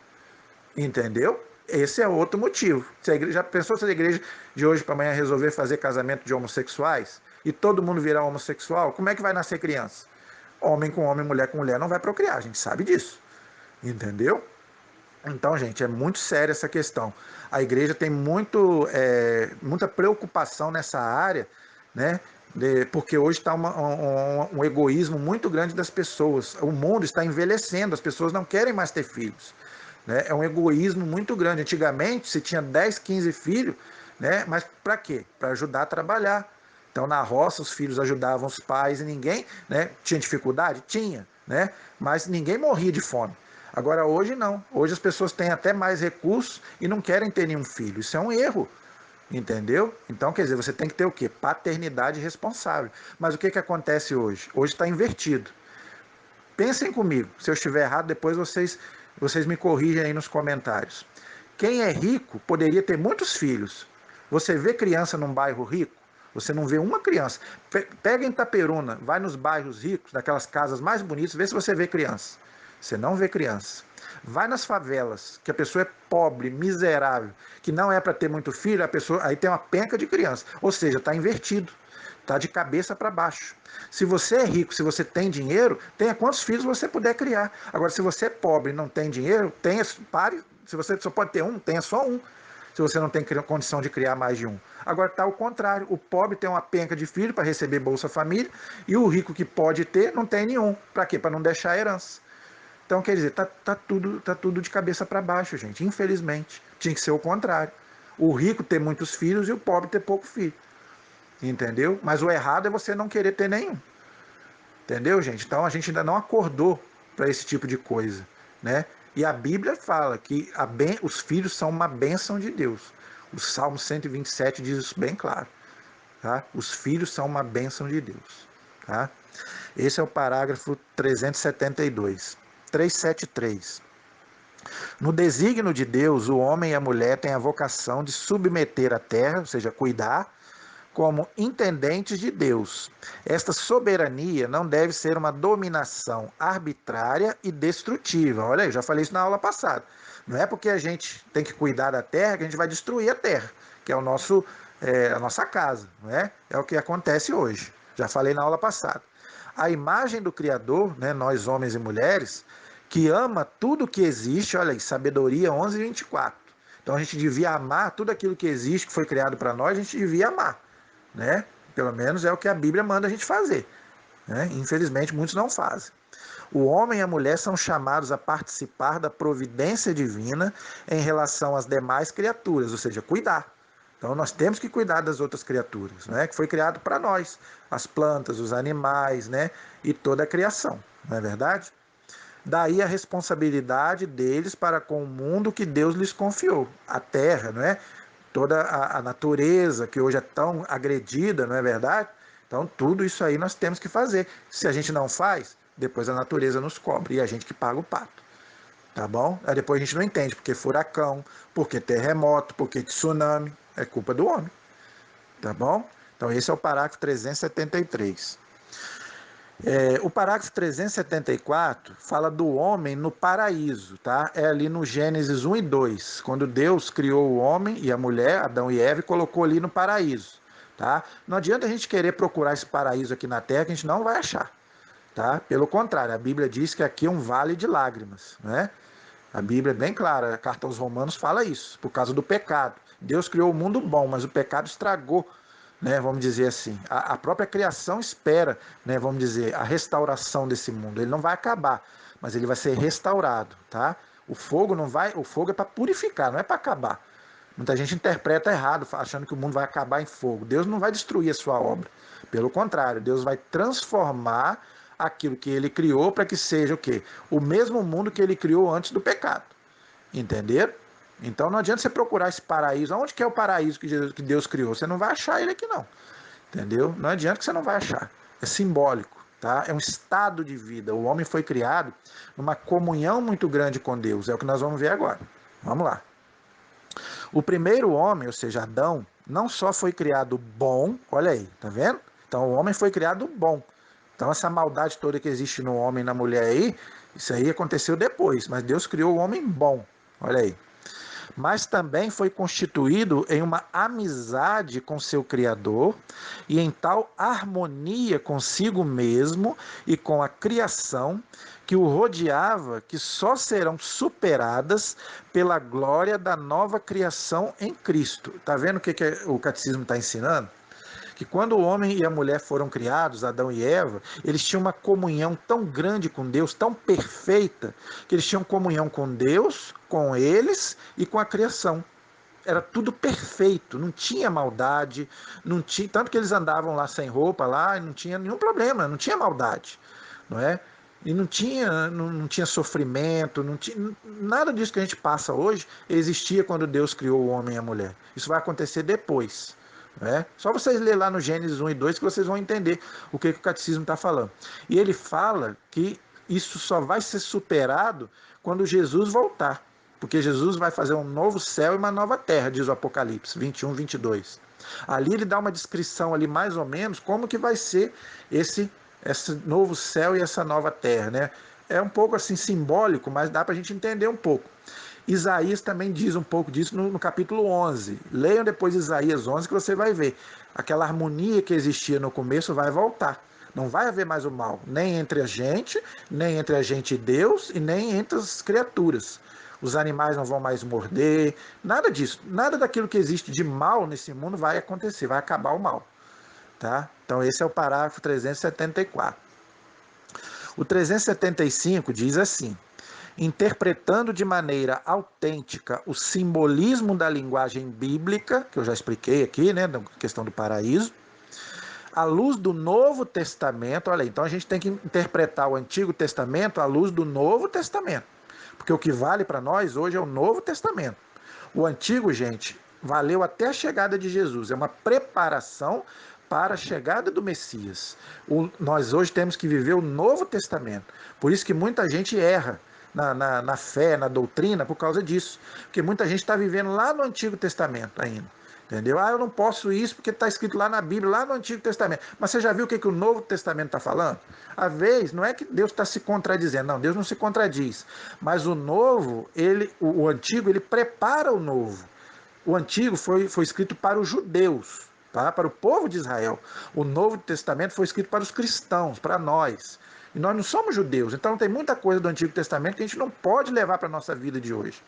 Entendeu? Esse é outro motivo. Se a igreja, já pensou se a igreja de hoje para amanhã resolver fazer casamento de homossexuais e todo mundo virar homossexual, como é que vai nascer criança? Homem com homem, mulher com mulher não vai procriar, a gente sabe disso. Entendeu? Então, gente, é muito séria essa questão. A igreja tem muita preocupação nessa área, né? Porque hoje está um egoísmo muito grande das pessoas. O mundo está envelhecendo, as pessoas não querem mais ter filhos. Né? É um egoísmo muito grande. Antigamente se tinha 10, 15 filhos, né? Mas para quê? Para ajudar a trabalhar. Então na roça os filhos ajudavam os pais e ninguém, né, tinha dificuldade? Tinha, né? Mas ninguém morria de fome. Agora hoje não. Hoje as pessoas têm até mais recursos e não querem ter nenhum filho. Isso é um erro. Entendeu? Então, quer dizer, você tem que ter o quê? Paternidade responsável. Mas o que, que acontece hoje? Hoje está invertido. Pensem comigo. Se eu estiver errado, depois vocês me corrigem aí nos comentários. Quem é rico poderia ter muitos filhos. Você vê criança num bairro rico? Você não vê uma criança. Pega em Itaperuna, vai nos bairros ricos, naquelas casas mais bonitas, vê se você vê criança. Você não vê criança. Vai nas favelas, que a pessoa é pobre, miserável, que não é para ter muito filho, a pessoa aí tem uma penca de criança. Ou seja, está invertido. Está de cabeça para baixo. Se você é rico, se você tem dinheiro, tenha quantos filhos você puder criar. Agora, se você é pobre e não tem dinheiro, pare. Se você só pode ter um, tenha só um. Se você não tem condição de criar mais de um. Agora está o contrário. O pobre tem uma penca de filho para receber Bolsa Família e o rico que pode ter não tem nenhum. Para quê? Para não deixar a herança. Então, quer dizer, tá tudo de cabeça para baixo, gente. Infelizmente. Tinha que ser o contrário. O rico ter muitos filhos e o pobre ter pouco filho. Entendeu? Mas o errado é você não querer ter nenhum. Entendeu, gente? Então a gente ainda não acordou para esse tipo de coisa, né? E a Bíblia fala que os filhos são uma bênção de Deus. O Salmo 127 diz isso bem claro. Tá? Os filhos são uma bênção de Deus. Tá? Esse é o parágrafo 372. 373. No desígnio de Deus, o homem e a mulher têm a vocação de submeter a terra, ou seja, cuidar, como intendentes de Deus. Esta soberania não deve ser uma dominação arbitrária e destrutiva. Olha aí, já falei isso na aula passada. Não é porque a gente tem que cuidar da terra que a gente vai destruir a terra, que é a nossa casa. Não é? É o que acontece hoje. Já falei na aula passada. A imagem do Criador, né, nós homens e mulheres, que ama tudo que existe, olha aí, sabedoria 11:24. Então a gente devia amar tudo aquilo que existe, que foi criado para nós, a gente devia amar. Né? Pelo menos é o que a Bíblia manda a gente fazer. Né? Infelizmente, muitos não fazem. O homem e a mulher são chamados a participar da providência divina em relação às demais criaturas, ou seja, cuidar. Então nós temos que cuidar das outras criaturas, né? Que foi criado para nós, as plantas, os animais, né? E toda a criação, não é verdade? Daí a responsabilidade deles para com o mundo que Deus lhes confiou, a terra, não é? Toda a natureza que hoje é tão agredida, não é verdade? Então tudo isso aí nós temos que fazer. Se a gente não faz, depois a natureza nos cobre e a gente que paga o pato. Tá bom? Aí depois a gente não entende porque furacão, porque terremoto, porque tsunami, é culpa do homem. Tá bom? Então esse é o parágrafo 373. O parágrafo 374 fala do homem no paraíso, tá? É ali no Gênesis 1 e 2, quando Deus criou o homem e a mulher, Adão e Eva, e colocou ali no paraíso, tá? Não adianta a gente querer procurar esse paraíso aqui na Terra, que a gente não vai achar, tá? Pelo contrário, a Bíblia diz que aqui é um vale de lágrimas, né? A Bíblia é bem clara, a carta aos Romanos fala isso, por causa do pecado. Deus criou o mundo bom, mas o pecado estragou, né, vamos dizer assim. A própria criação espera, né, vamos dizer, a restauração desse mundo. Ele não vai acabar, mas ele vai ser restaurado, tá? O fogo não vai, o fogo é para purificar, não é para acabar. Muita gente interpreta errado, achando que o mundo vai acabar em fogo. Deus não vai destruir a sua obra. Pelo contrário, Deus vai transformar aquilo que ele criou para que seja o quê? O mesmo mundo que ele criou antes do pecado. Entenderam? Então não adianta você procurar esse paraíso. Onde que é o paraíso que Deus criou? Você não vai achar ele aqui não. Entendeu? Não adianta que você não vai achar. É simbólico, tá? É um estado de vida. O homem foi criado numa comunhão muito grande com Deus. É o que nós vamos ver agora. Vamos lá. O primeiro homem, ou seja, Adão, não só foi criado bom, olha aí, tá vendo? Então o homem foi criado bom. Então essa maldade toda que existe no homem e na mulher aí, isso aí aconteceu depois, mas Deus criou o homem bom, olha aí. Mas também foi constituído em uma amizade com seu Criador e em tal harmonia consigo mesmo e com a criação que o rodeava, que só serão superadas pela glória da nova criação em Cristo. Está vendo o que o catecismo está ensinando? Que quando o homem e a mulher foram criados, Adão e Eva, eles tinham uma comunhão tão grande com Deus, tão perfeita, que eles tinham comunhão com Deus, com eles e com a criação. Era tudo perfeito, não tinha maldade, não tinha, tanto que eles andavam lá sem roupa lá, e não tinha nenhum problema, não tinha maldade, não é? E não tinha sofrimento, não tinha nada disso que a gente passa hoje existia quando Deus criou o homem e a mulher. Isso vai acontecer depois. Só vocês lerem lá no Gênesis 1 e 2 que vocês vão entender o que o catecismo está falando. E ele fala que isso só vai ser superado quando Jesus voltar. Porque Jesus vai fazer um novo céu e uma nova terra, diz o Apocalipse 21, 22. Ali ele dá uma descrição ali mais ou menos como que vai ser esse novo céu e essa nova terra, né? É um pouco assim simbólico, mas dá para a gente entender um pouco. Isaías também diz um pouco disso no capítulo 11. Leiam depois Isaías 11 que você vai ver. Aquela harmonia que existia no começo vai voltar. Não vai haver mais o mal, nem entre a gente e Deus, e nem entre as criaturas. Os animais não vão mais morder, nada disso. Nada daquilo que existe de mal nesse mundo vai acontecer, vai acabar o mal. Tá? Então esse é o parágrafo 374. O 375 diz assim: interpretando de maneira autêntica o simbolismo da linguagem bíblica, que eu já expliquei aqui, né, da questão do paraíso, à luz do Novo Testamento. Olha aí, então a gente tem que interpretar o Antigo Testamento à luz do Novo Testamento, porque o que vale para nós hoje é o Novo Testamento. O Antigo, gente, valeu até a chegada de Jesus, é uma preparação para a chegada do Messias. Nós hoje temos que viver o Novo Testamento, por isso que muita gente erra na fé, na doutrina, por causa disso, porque muita gente está vivendo lá no Antigo Testamento ainda. Entendeu? Eu não posso isso porque está escrito lá na Bíblia, lá no Antigo Testamento. Mas você já viu o que o Novo Testamento está falando? Às vezes, não é que Deus está se contradizendo, não, Deus não se contradiz. Mas o novo, o antigo, ele prepara o novo. O antigo foi escrito para os judeus, tá? Para o povo de Israel. O Novo Testamento foi escrito para os cristãos, para nós. E nós não somos judeus, então tem muita coisa do Antigo Testamento que a gente não pode levar para a nossa vida de hoje.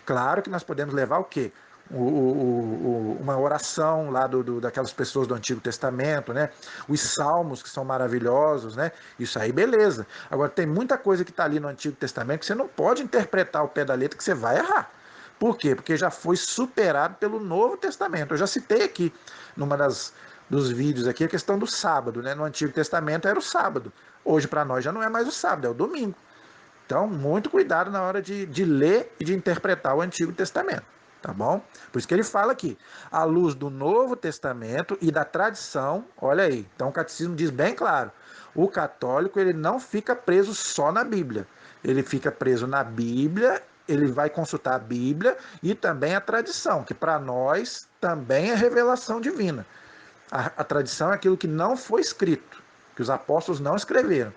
Claro que nós podemos levar o quê? Uma oração lá daquelas pessoas do Antigo Testamento, né? Os salmos que são maravilhosos, né? Isso aí, beleza. Agora, tem muita coisa que está ali no Antigo Testamento que você não pode interpretar ao pé da letra, que você vai errar. Por quê? Porque já foi superado pelo Novo Testamento. Eu já citei aqui, dos vídeos aqui, a questão do sábado, né? No Antigo Testamento era o sábado. Hoje, para nós, já não é mais o sábado, é o domingo. Então, muito cuidado na hora de ler e de interpretar o Antigo Testamento, tá bom? Por isso que ele fala aqui, à luz do Novo Testamento e da tradição, olha aí, então o catecismo diz bem claro, o católico ele não fica preso só na Bíblia, ele fica preso na Bíblia, ele vai consultar a Bíblia e também a tradição, que para nós também é revelação divina. A tradição é aquilo que não foi escrito, que os apóstolos não escreveram.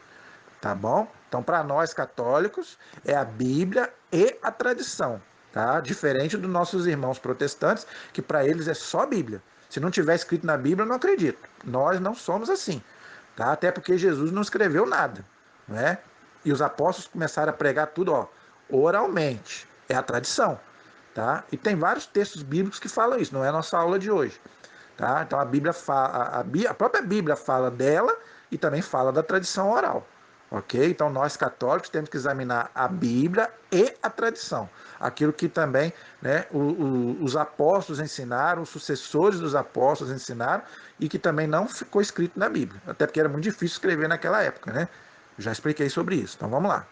Tá bom? Então, para nós católicos, é a Bíblia e a tradição, tá? Diferente dos nossos irmãos protestantes, que para eles é só Bíblia. Se não tiver escrito na Bíblia, eu não acredito. Nós não somos assim, tá? Até porque Jesus não escreveu nada, né? E os apóstolos começaram a pregar tudo, ó, oralmente. É a tradição, tá? E tem vários textos bíblicos que falam isso, não é a nossa aula de hoje, tá? Então a Bíblia fala, a própria Bíblia fala dela e também fala da tradição oral. Ok? Então nós católicos temos que examinar a Bíblia e a tradição. Aquilo que também, né, os apóstolos ensinaram, os sucessores dos apóstolos ensinaram e que também não ficou escrito na Bíblia. Até porque era muito difícil escrever naquela época, né? Já expliquei sobre isso. Então vamos lá.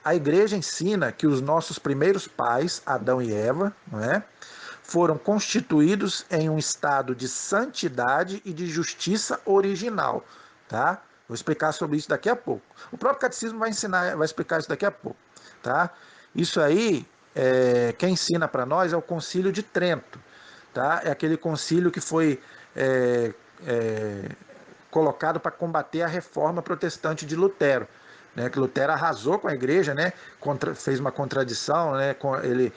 A igreja ensina que os nossos primeiros pais, Adão e Eva, não é? Foram constituídos em um estado de santidade e de justiça original, tá? Vou explicar sobre isso daqui a pouco. O próprio catecismo vai ensinar, vai explicar isso daqui a pouco, tá? Isso aí, quem ensina para nós é o Concílio de Trento, tá? É aquele concílio que foi é, é, colocado para combater a reforma protestante de Lutero, né? Que Lutero arrasou com a igreja, né? Fez uma contradição, né? Ele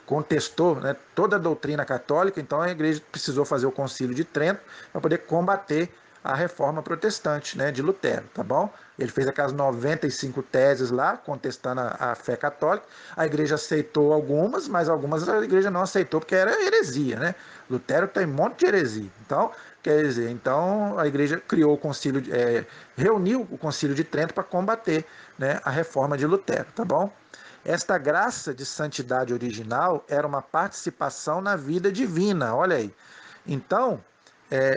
contestou, né, toda a doutrina católica, então a igreja precisou fazer o Concílio de Trento para poder combater a reforma protestante, né, de Lutero, tá bom? Ele fez aquelas 95 teses lá, contestando a fé católica, a igreja aceitou algumas, mas algumas a igreja não aceitou porque era heresia, né? Lutero tem um monte de heresia, então, quer dizer, então a igreja criou o concílio, reuniu o Concílio de Trento para combater, né, a reforma de Lutero, tá bom? Esta graça de santidade original era uma participação na vida divina, olha aí. Então,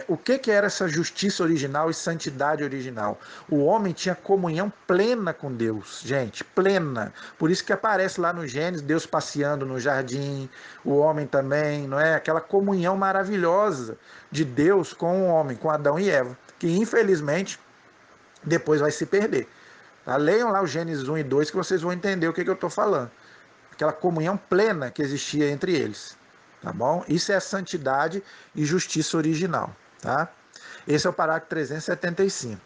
o que era essa justiça original e santidade original? O homem tinha comunhão plena com Deus, gente, plena. Por isso que aparece lá no Gênesis, Deus passeando no jardim, o homem também, não é? Aquela comunhão maravilhosa de Deus com o homem, com Adão e Eva, que infelizmente depois vai se perder. Tá? Leiam lá o Gênesis 1 e 2 que vocês vão entender o que eu estou falando. Aquela comunhão plena que existia entre eles. Tá bom? Isso é a santidade e justiça original. Tá? Esse é o parágrafo 375.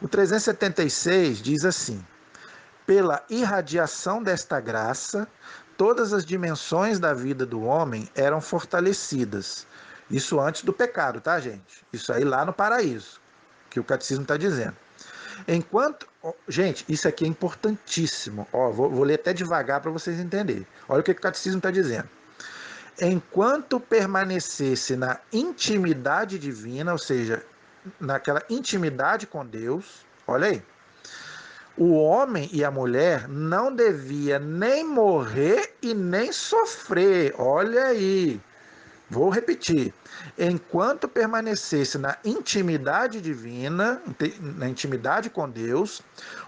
O 376 diz assim: pela irradiação desta graça, todas as dimensões da vida do homem eram fortalecidas. Isso antes do pecado, tá, gente? Isso aí lá no paraíso, que o catecismo está dizendo. Enquanto. Gente, isso aqui é importantíssimo. Ó, vou ler até devagar para vocês entenderem. Olha o que o catecismo está dizendo. Enquanto permanecesse na intimidade divina, ou seja, naquela intimidade com Deus, olha aí, o homem e a mulher não devia nem morrer e nem sofrer. Olha aí. Vou repetir. Enquanto permanecesse na intimidade divina, na intimidade com Deus,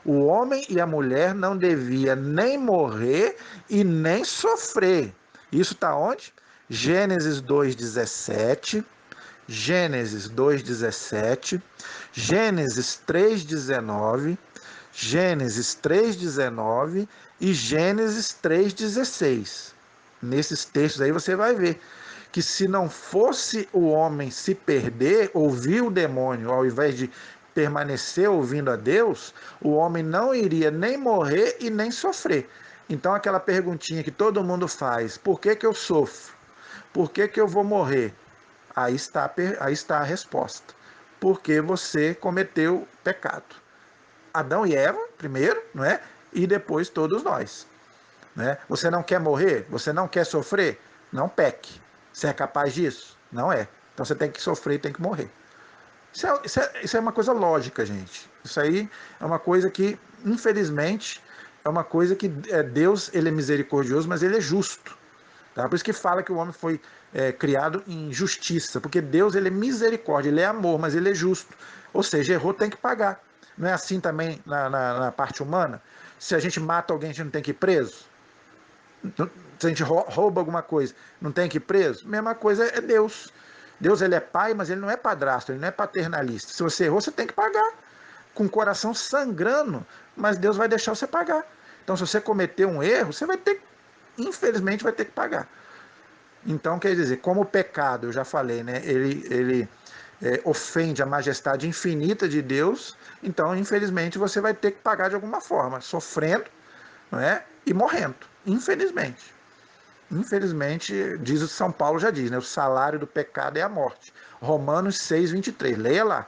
o homem e a mulher não devia nem morrer e nem sofrer. Isso está onde? Gênesis 2,17, Gênesis 2,17, Gênesis 3,19, Gênesis 3,19 e Gênesis 3,16. Nesses textos aí você vai ver que se não fosse o homem se perder, ouvir o demônio, ao invés de permanecer ouvindo a Deus, o homem não iria nem morrer e nem sofrer. Então aquela perguntinha que todo mundo faz, por que eu sofro? Por que eu vou morrer? Aí está a resposta. Porque você cometeu pecado. Adão e Eva, primeiro, não é? E depois todos nós. Né? Você não quer morrer? Você não quer sofrer? Não peque. Você é capaz disso? Não é. Então você tem que sofrer e tem que morrer. Isso é uma coisa lógica, gente. Isso aí é uma coisa que, infelizmente, é uma coisa que Deus ele é misericordioso, mas ele é justo. Tá? Por isso que fala que o homem foi criado em justiça, porque Deus ele é misericórdia, ele é amor, mas ele é justo. Ou seja, errou, tem que pagar. Não é assim também na parte humana? Se a gente mata alguém, a gente não tem que ir preso? Se a gente rouba alguma coisa, não tem que ir preso? Mesma coisa é Deus. Deus, ele é pai, mas ele não é padrasto, ele não é paternalista. Se você errou, você tem que pagar. Com o coração sangrando, mas Deus vai deixar você pagar. Então, se você cometer um erro, você vai ter, infelizmente, vai ter que pagar. Então, quer dizer, como o pecado, eu já falei, né? Ele ofende a majestade infinita de Deus, então, infelizmente, você vai ter que pagar de alguma forma, sofrendo, não é? E morrendo, infelizmente. Infelizmente, diz o São Paulo já diz, né? O salário do pecado é a morte. Romanos 6:23. Leia lá.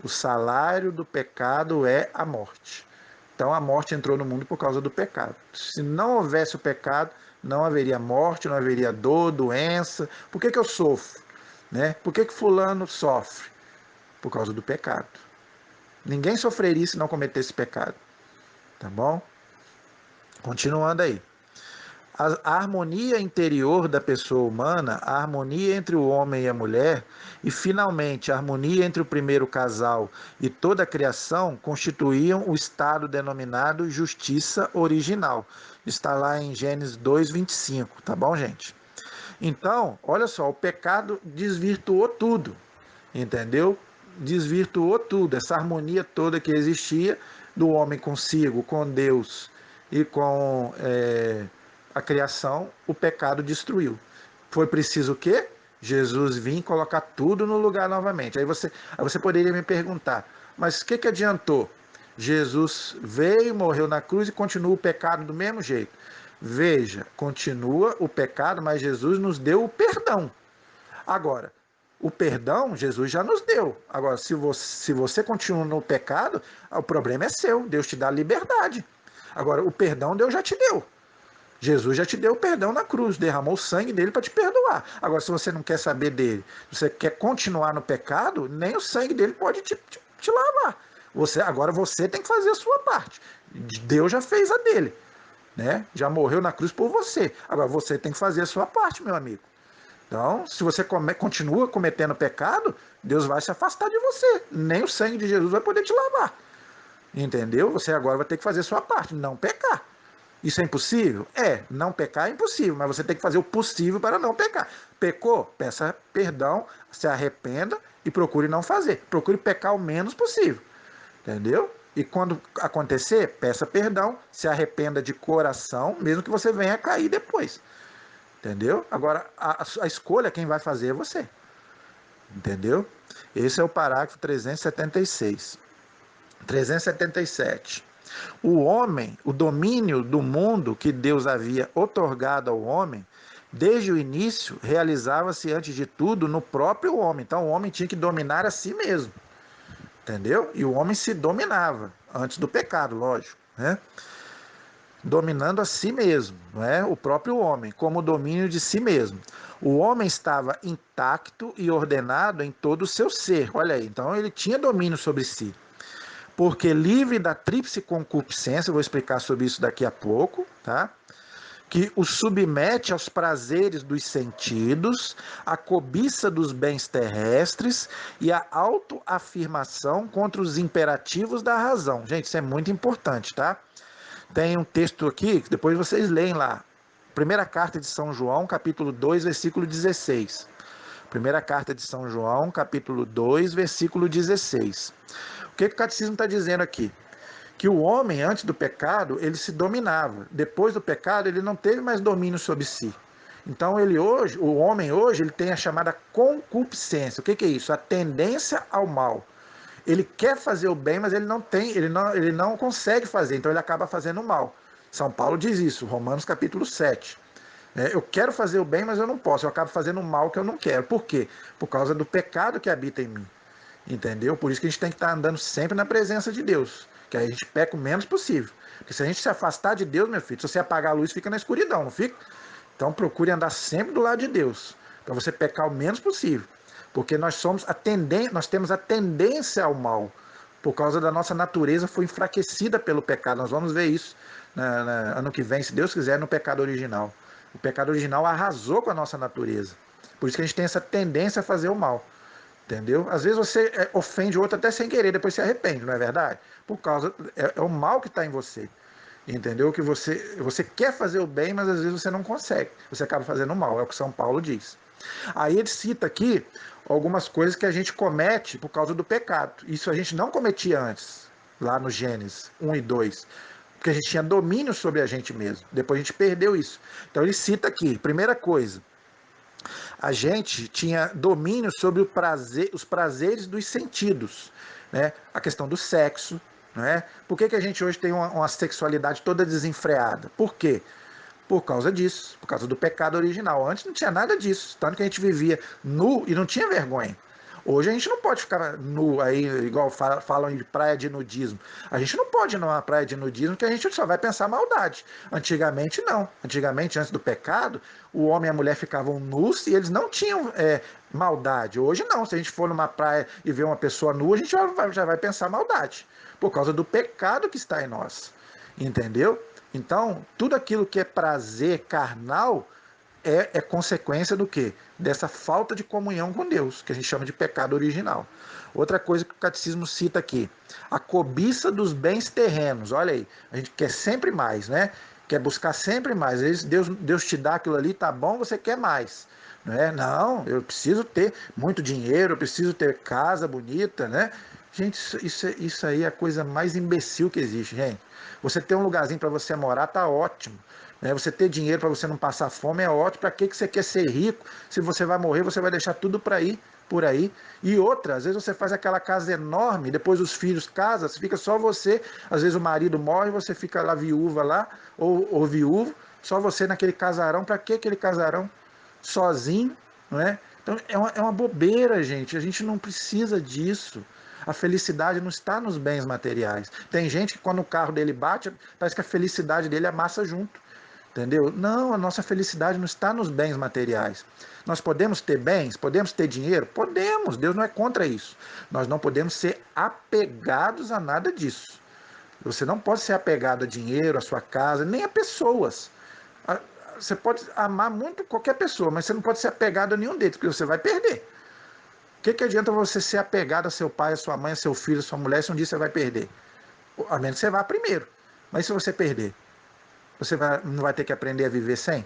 O salário do pecado é a morte. Então a morte entrou no mundo por causa do pecado. Se não houvesse o pecado, não haveria morte, não haveria dor, doença. Por que eu sofro? Né? Por que fulano sofre? Por causa do pecado. Ninguém sofreria se não cometesse pecado. Tá bom? Continuando aí. A harmonia interior da pessoa humana, a harmonia entre o homem e a mulher, e finalmente a harmonia entre o primeiro casal e toda a criação constituíam o estado denominado justiça original. Está lá em Gênesis 2:25, tá bom, gente? Então, olha só, o pecado desvirtuou tudo, entendeu? Desvirtuou tudo, essa harmonia toda que existia do homem consigo, com Deus e com a criação, o pecado destruiu. Foi preciso o quê? Jesus vir colocar tudo no lugar novamente. Aí você poderia me perguntar, mas o que adiantou? Jesus veio, morreu na cruz e continua o pecado do mesmo jeito. Veja, continua o pecado, mas Jesus nos deu o perdão. Agora, o perdão Jesus já nos deu. Agora, se você continua no pecado, o problema é seu. Deus te dá liberdade. Agora, o perdão Deus já te deu. Jesus já te deu o perdão na cruz, derramou o sangue dele para te perdoar. Agora, se você não quer saber dele, você quer continuar no pecado, nem o sangue dele pode te lavar. Agora você tem que fazer a sua parte. Deus já fez a dele, né? Já morreu na cruz por você. Agora você tem que fazer a sua parte, meu amigo. Então, se você continua cometendo pecado, Deus vai se afastar de você. Nem o sangue de Jesus vai poder te lavar. Entendeu? Você agora vai ter que fazer a sua parte, não pecar. Isso é impossível? Não pecar é impossível, mas você tem que fazer o possível para não pecar. Pecou? Peça perdão, se arrependa e procure não fazer. Procure pecar o menos possível. Entendeu? E quando acontecer, peça perdão, se arrependa de coração, mesmo que você venha a cair depois. Entendeu? Agora, a escolha quem vai fazer é você. Entendeu? Esse é o parágrafo 376. 377. O homem, o domínio do mundo que Deus havia otorgado ao homem, desde o início, realizava-se antes de tudo no próprio homem. Então o homem tinha que dominar a si mesmo. Entendeu? E o homem se dominava, antes do pecado, lógico, né? Dominando a si mesmo, não é? O próprio homem, como domínio de si mesmo. O homem estava intacto e ordenado em todo o seu ser. Olha aí, então ele tinha domínio sobre si. Porque livre da tríplice concupiscência, eu vou explicar sobre isso daqui a pouco, tá? Que o submete aos prazeres dos sentidos, à cobiça dos bens terrestres e à autoafirmação contra os imperativos da razão. Gente, isso é muito importante, tá? Tem um texto aqui, que depois vocês leem lá. Primeira carta de São João, capítulo 2, versículo 16. Primeira carta de São João, capítulo 2, versículo 16. O que o catecismo está dizendo aqui? Que o homem, antes do pecado, ele se dominava. Depois do pecado, ele não teve mais domínio sobre si. Então, o homem hoje, ele tem a chamada concupiscência. O que é isso? A tendência ao mal. Ele quer fazer o bem, mas ele não consegue fazer, então ele acaba fazendo o mal. São Paulo diz isso, Romanos capítulo 7. Eu quero fazer o bem, mas eu não posso, eu acabo fazendo o mal que eu não quero. Por quê? Por causa do pecado que habita em mim. Entendeu? Por isso que a gente tem que estar andando sempre na presença de Deus, que aí a gente peca o menos possível. Porque se a gente se afastar de Deus, meu filho, se você apagar a luz, fica na escuridão, não fica? Então procure andar sempre do lado de Deus, para você pecar o menos possível. Porque nós temos a tendência ao mal. Por causa da nossa natureza foi enfraquecida pelo pecado. Nós vamos ver isso ano que vem, se Deus quiser, no pecado original. O pecado original arrasou com a nossa natureza. Por isso que a gente tem essa tendência a fazer o mal. entendeu? Às vezes você ofende o outro até sem querer, depois se arrepende, não é verdade? Por causa, é o mal que está em você, entendeu? Que você quer fazer o bem, mas às vezes você não consegue, você acaba fazendo o mal, é o que São Paulo diz. Aí ele cita aqui algumas coisas que a gente comete por causa do pecado. Isso a gente não cometia antes, lá no Gênesis 1 e 2, porque a gente tinha domínio sobre a gente mesmo. Depois a gente perdeu isso. Então ele cita aqui, primeira coisa, a gente tinha domínio sobre os prazeres dos sentidos, né? A questão do sexo, né? Por que a gente hoje tem uma sexualidade toda desenfreada? Por quê? Por causa disso, por causa do pecado original. Antes não tinha nada disso, tanto que a gente vivia nu e não tinha vergonha. Hoje a gente não pode ficar nu aí, igual falam de praia de nudismo. A gente não pode ir numa praia de nudismo que a gente só vai pensar maldade. Antigamente não. Antigamente, antes do pecado, o homem e a mulher ficavam nus e eles não tinham maldade. Hoje não. Se a gente for numa praia e ver uma pessoa nua, a gente já vai pensar maldade. Por causa do pecado que está em nós. Entendeu? Então, tudo aquilo que é prazer carnal é consequência do quê? Dessa falta de comunhão com Deus, que a gente chama de pecado original. Outra coisa que o catecismo cita aqui, a cobiça dos bens terrenos. Olha aí, a gente quer sempre mais, né? Quer buscar sempre mais. Às vezes Deus te dá aquilo ali, tá bom, você quer mais. Não é? Não, eu preciso ter muito dinheiro, eu preciso ter casa bonita, né? Gente, isso aí é a coisa mais imbecil que existe, gente. Você ter um lugarzinho para você morar, tá ótimo. Né? Você ter dinheiro para você não passar fome é ótimo. Para que você quer ser rico? Se você vai morrer, você vai deixar tudo para ir por aí. E outra, às vezes você faz aquela casa enorme, depois os filhos casam, fica só você, às vezes o marido morre, você fica lá viúva lá, ou viúvo, só você naquele casarão. Para que aquele casarão? Sozinho, não é? Então é uma bobeira, gente. A gente não precisa disso. A felicidade não está nos bens materiais. Tem gente que quando o carro dele bate, parece que a felicidade dele amassa junto. Entendeu? Não, a nossa felicidade não está nos bens materiais. Nós podemos ter bens, podemos ter dinheiro? Podemos, Deus não é contra isso. Nós não podemos ser apegados a nada disso. Você não pode ser apegado a dinheiro, a sua casa, nem a pessoas. Você pode amar muito qualquer pessoa, mas você não pode ser apegado a nenhum deles, porque você vai perder. O que adianta você ser apegado a seu pai, a sua mãe, a seu filho, a sua mulher, se um dia você vai perder? A menos que você vá primeiro. Mas se você perder, não vai ter que aprender a viver sem?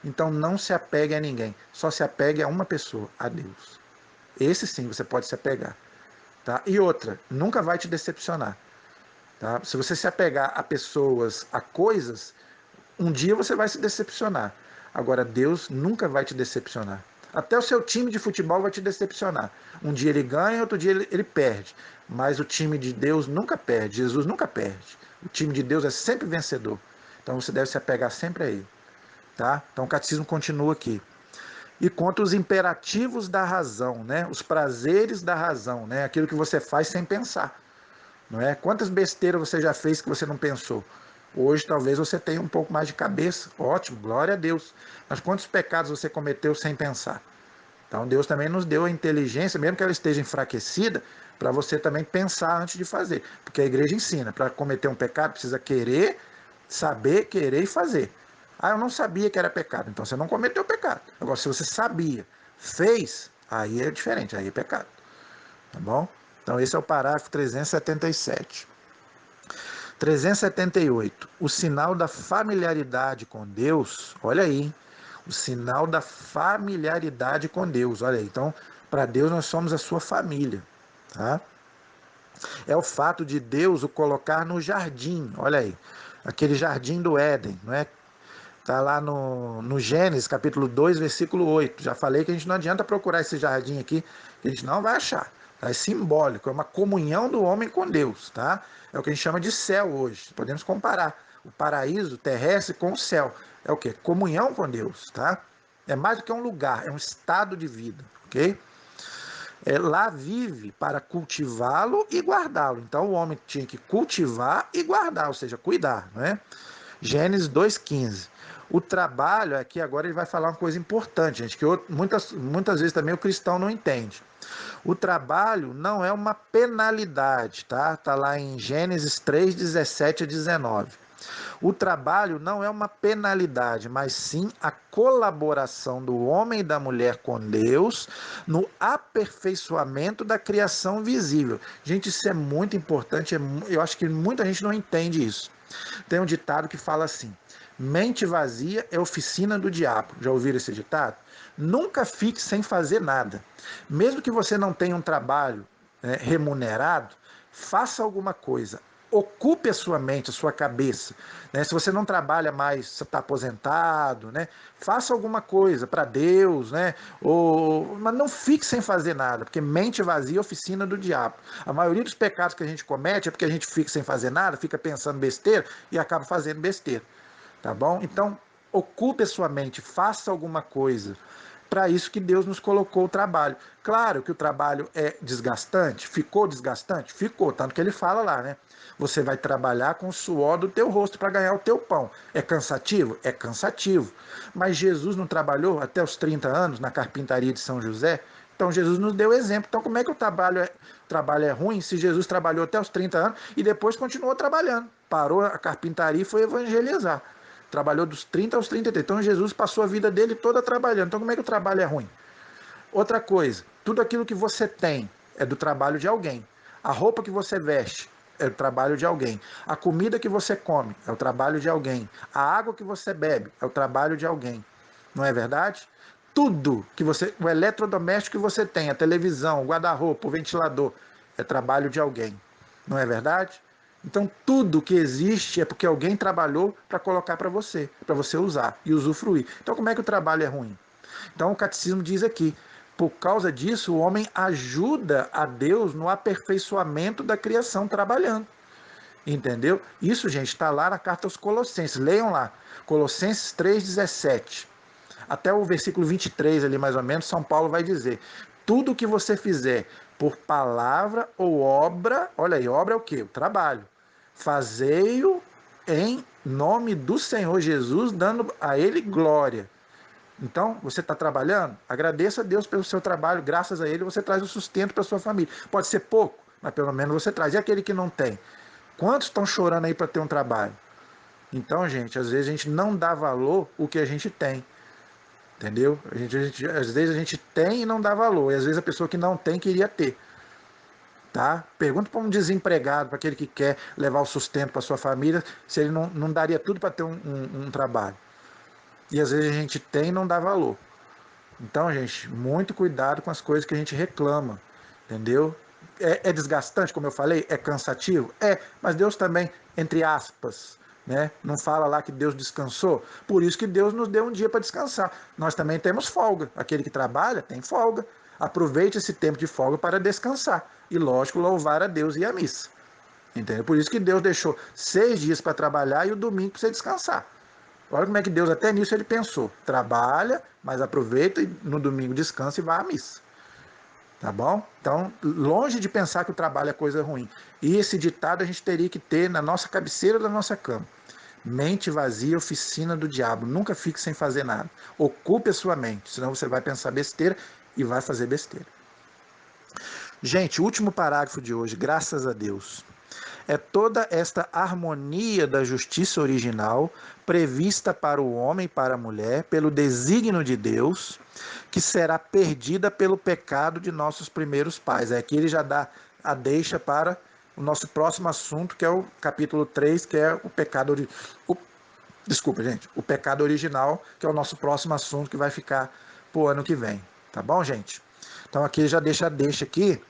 Então não se apegue a ninguém. Só se apegue a uma pessoa, a Deus. Esse sim você pode se apegar. Tá? E outra, nunca vai te decepcionar. Tá? Se você se apegar a pessoas, a coisas, um dia você vai se decepcionar. Agora, Deus nunca vai te decepcionar. Até o seu time de futebol vai te decepcionar. Um dia ele ganha, outro dia ele perde. Mas o time de Deus nunca perde. Jesus nunca perde. O time de Deus é sempre vencedor. Então você deve se apegar sempre a ele. Tá? Então o catecismo continua aqui. E contra os imperativos da razão, né? Os prazeres da razão, né? Aquilo que você faz sem pensar. Não é? Quantas besteiras você já fez que você não pensou? Hoje talvez você tenha um pouco mais de cabeça, ótimo, glória a Deus. Mas quantos pecados você cometeu sem pensar? Então Deus também nos deu a inteligência, mesmo que ela esteja enfraquecida, para você também pensar antes de fazer. Porque a igreja ensina, para cometer um pecado precisa querer, saber, querer e fazer. Ah, eu não sabia que era pecado, então você não cometeu pecado. Agora, se você sabia, fez, aí é diferente, aí é pecado. Tá bom? Então esse é o parágrafo 377. 378. O sinal da familiaridade com Deus, olha aí, hein? O sinal da familiaridade com Deus, olha aí. Então, para Deus nós somos a sua família, tá? É o fato de Deus o colocar no jardim, olha aí, aquele jardim do Éden, não é? Está lá no Gênesis, capítulo 2, versículo 8. Já falei que a gente não adianta procurar esse jardim aqui, que a gente não vai achar. Tá? É simbólico, é uma comunhão do homem com Deus. Tá? É o que a gente chama de céu hoje. Podemos comparar o paraíso terrestre com o céu. É o quê? Comunhão com Deus. Tá? É mais do que um lugar, é um estado de vida. Ok? Lá vive para cultivá-lo e guardá-lo. Então o homem tinha que cultivar e guardar, ou seja, cuidar. Não é? Gênesis 2,15. O trabalho, aqui agora ele vai falar uma coisa importante, gente, que muitas vezes também o cristão não entende. O trabalho não é uma penalidade, tá? Tá lá em Gênesis 3, 17 a 19. O trabalho não é uma penalidade, mas sim a colaboração do homem e da mulher com Deus no aperfeiçoamento da criação visível. Gente, isso é muito importante, eu acho que muita gente não entende isso. Tem um ditado que fala assim: mente vazia é oficina do diabo. Já ouviram esse ditado? Nunca fique sem fazer nada. Mesmo que você não tenha um trabalho, remunerado, faça alguma coisa. Ocupe a sua mente, a sua cabeça. Né? Se você não trabalha mais, você está aposentado, né? Faça alguma coisa para Deus, né? Mas não fique sem fazer nada, porque mente vazia é oficina do diabo. A maioria dos pecados que a gente comete é porque a gente fica sem fazer nada, fica pensando besteira e acaba fazendo besteira. Tá bom? Então, ocupe a sua mente, faça alguma coisa. Para isso que Deus nos colocou o trabalho. Claro que o trabalho é desgastante, ficou desgastante? Ficou, tanto que ele fala lá, né? Você vai trabalhar com o suor do teu rosto para ganhar o teu pão. É cansativo? É cansativo. Mas Jesus não trabalhou até os 30 anos na carpintaria de São José? Então Jesus nos deu exemplo. Então como é que o trabalho é ruim se Jesus trabalhou até os 30 anos e depois continuou trabalhando? Parou a carpintaria e foi evangelizar. Trabalhou dos 30 aos 33. Então Jesus passou a vida dele toda trabalhando. Então como é que o trabalho é ruim? Outra coisa, tudo aquilo que você tem é do trabalho de alguém. A roupa que você veste é do trabalho de alguém. A comida que você come é o trabalho de alguém. A água que você bebe é o trabalho de alguém. Não é verdade? Tudo que você, o eletrodoméstico que você tem, a televisão, o guarda-roupa, o ventilador, é trabalho de alguém. Não é verdade? Então tudo que existe é porque alguém trabalhou para colocar para você usar e usufruir. Então como é que o trabalho é ruim? Então o catecismo diz aqui: por causa disso, o homem ajuda a Deus no aperfeiçoamento da criação trabalhando. Entendeu? Isso, gente, está lá na carta aos Colossenses. Leiam lá. Colossenses 3,17. Até o versículo 23, ali mais ou menos, São Paulo vai dizer: tudo que você fizer por palavra ou obra, olha aí, obra é o quê? O trabalho. Fazei-o em nome do Senhor Jesus, dando a Ele glória. Então, você está trabalhando? Agradeça a Deus pelo seu trabalho, graças a Ele você traz o sustento para sua família. Pode ser pouco, mas pelo menos você traz. E aquele que não tem? Quantos estão chorando aí para ter um trabalho? Então, gente, às vezes a gente não dá valor o que a gente tem. Entendeu? Às vezes a gente tem e não dá valor. E às vezes a pessoa que não tem queria ter. Tá? Pergunta para um desempregado, para aquele que quer levar o sustento para sua família, se ele não daria tudo para ter um trabalho. E às vezes a gente tem e não dá valor. Então, gente, muito cuidado com as coisas que a gente reclama, entendeu? É desgastante, como eu falei, é cansativo? É, mas Deus também, entre aspas, né? Não fala lá que Deus descansou? Por isso que Deus nos deu um dia para descansar. Nós também temos folga. Aquele que trabalha tem folga. Aproveite esse tempo de folga para descansar. E, lógico, louvar a Deus e a missa. Entendeu? Por isso que Deus deixou 6 dias para trabalhar e o domingo para você descansar. Olha como é que Deus, até nisso, ele pensou. Trabalha, mas aproveita e no domingo descansa e vai à missa. Tá bom? Então, longe de pensar que o trabalho é coisa ruim. E esse ditado a gente teria que ter na nossa cabeceira da nossa cama. Mente vazia, oficina do diabo. Nunca fique sem fazer nada. Ocupe a sua mente, senão você vai pensar besteira e vai fazer besteira. Gente, último parágrafo de hoje, graças a Deus. É toda esta harmonia da justiça original prevista para o homem e para a mulher, pelo desígnio de Deus, que será perdida pelo pecado de nossos primeiros pais. Aqui ele já dá a deixa para o nosso próximo assunto, que é o capítulo 3, que é o pecado desculpa, gente, o pecado original, que é o nosso próximo assunto que vai ficar para o ano que vem. Tá bom, gente? Então aqui ele já deixa a deixa aqui.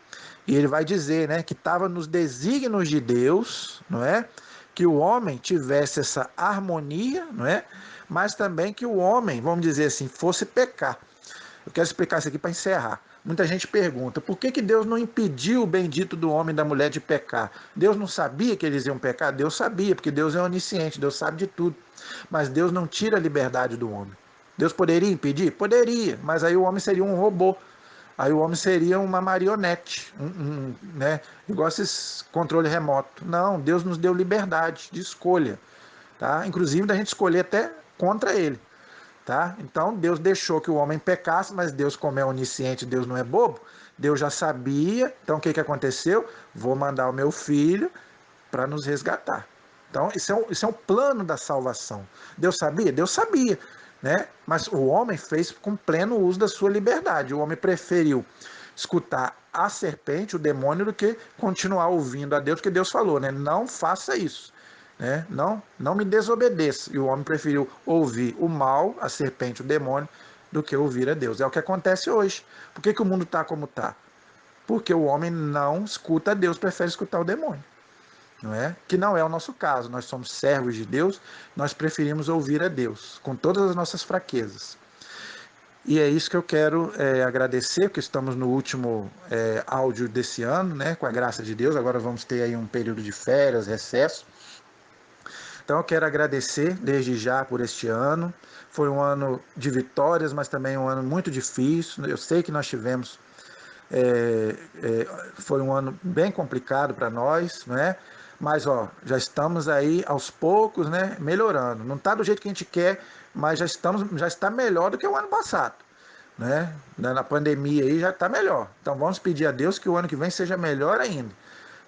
E ele vai dizer, né, que estava nos desígnios de Deus, não é? Que o homem tivesse essa harmonia, não é? Mas também que o homem, vamos dizer assim, fosse pecar. Eu quero explicar isso aqui para encerrar. Muita gente pergunta, por que Deus não impediu o bendito do homem e da mulher de pecar? Deus não sabia que eles iam pecar? Deus sabia, porque Deus é onisciente, Deus sabe de tudo. Mas Deus não tira a liberdade do homem. Deus poderia impedir? Poderia, mas aí o homem seria um robô. Aí o homem seria uma marionete, né? Igual esses controle remoto. Não, Deus nos deu liberdade de escolha, tá? Inclusive da gente escolher até contra ele, tá? Então Deus deixou que o homem pecasse, mas Deus, como é onisciente, Deus não é bobo, Deus já sabia. Então o que aconteceu? Vou mandar o meu filho para nos resgatar. Então, isso é um plano da salvação. Deus sabia? Deus sabia, né? Mas o homem fez com pleno uso da sua liberdade. O homem preferiu escutar a serpente, o demônio, do que continuar ouvindo a Deus, porque Deus falou, né? Não faça isso, né? Não me desobedeça. E o homem preferiu ouvir o mal, a serpente, o demônio, do que ouvir a Deus. É o que acontece hoje. Por que o mundo está como está? Porque o homem não escuta a Deus, prefere escutar o demônio. Não é? Que não é o nosso caso. Nós somos servos de Deus, nós preferimos ouvir a Deus, com todas as nossas fraquezas. E é isso que eu quero agradecer, porque estamos no último áudio desse ano, né? Com a graça de Deus. Agora vamos ter aí um período de férias, recesso. Então eu quero agradecer desde já por este ano. Foi um ano de vitórias, mas também um ano muito difícil. Eu sei que nós tivemos foi um ano bem complicado para nós, né? Mas já estamos aí aos poucos, né, melhorando. Não está do jeito que a gente quer, mas já está melhor do que o ano passado, né? Na pandemia aí já está melhor. Então vamos pedir a Deus que o ano que vem seja melhor ainda.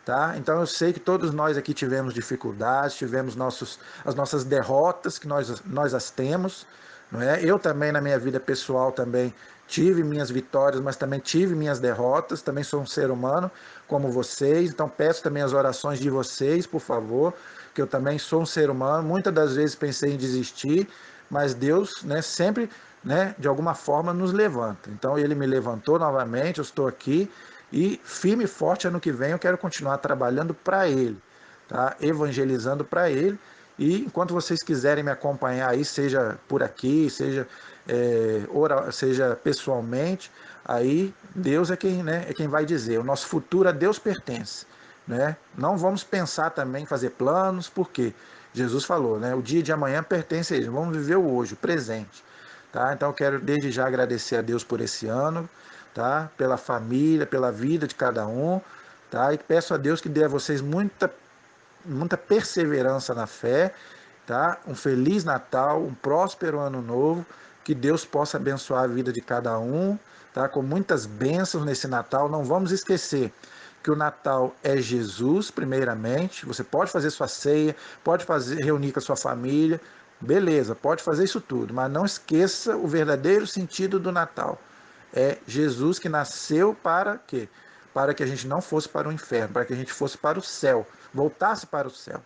Tá? Então eu sei que todos nós aqui tivemos dificuldades, tivemos as nossas derrotas, que nós as temos, não é? Eu também na minha vida pessoal também tive minhas vitórias, mas também tive minhas derrotas, também sou um ser humano como vocês, então peço também as orações de vocês, por favor, que eu também sou um ser humano, muitas das vezes pensei em desistir, mas Deus, né, sempre, né, de alguma forma nos levanta. Então ele me levantou novamente, eu estou aqui e firme e forte ano que vem eu quero continuar trabalhando para Ele, tá? Evangelizando para Ele. E enquanto vocês quiserem me acompanhar aí, seja por aqui, seja pessoalmente, aí Deus é quem vai dizer. O nosso futuro a Deus pertence, né? Não vamos pensar também em fazer planos, porque Jesus falou, né? O dia de amanhã pertence a Ele. Vamos viver o hoje, o presente. Tá? Então eu quero desde já agradecer a Deus por esse ano, tá? Pela família, pela vida de cada um, tá? E peço a Deus que dê a vocês muita perseverança na fé, tá? Um feliz Natal, um próspero ano novo, que Deus possa abençoar a vida de cada um, tá? Com muitas bênçãos nesse Natal. Não vamos esquecer que o Natal é Jesus, primeiramente. Você pode fazer sua ceia, pode reunir com a sua família, beleza, pode fazer isso tudo, mas não esqueça o verdadeiro sentido do Natal. É Jesus que nasceu para quê? Para que a gente não fosse para o inferno, para que a gente fosse para o céu, voltasse para o céu,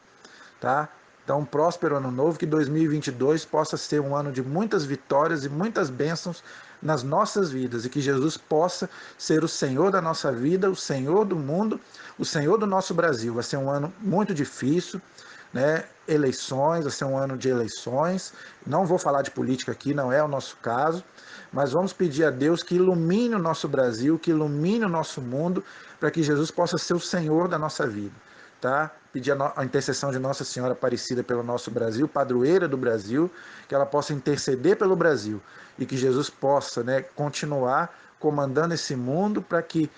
tá? Então, um próspero ano novo, que 2022 possa ser um ano de muitas vitórias e muitas bênçãos nas nossas vidas, e que Jesus possa ser o Senhor da nossa vida, o Senhor do mundo, o Senhor do nosso Brasil. Vai ser um ano muito difícil, né? Eleições, vai ser um ano de eleições. Não vou falar de política aqui, não é o nosso caso, mas vamos pedir a Deus que ilumine o nosso Brasil, que ilumine o nosso mundo, para que Jesus possa ser o Senhor da nossa vida. Tá? Pedir a intercessão de Nossa Senhora Aparecida pelo nosso Brasil, padroeira do Brasil, que ela possa interceder pelo Brasil e que Jesus possa, né, continuar comandando esse mundo para que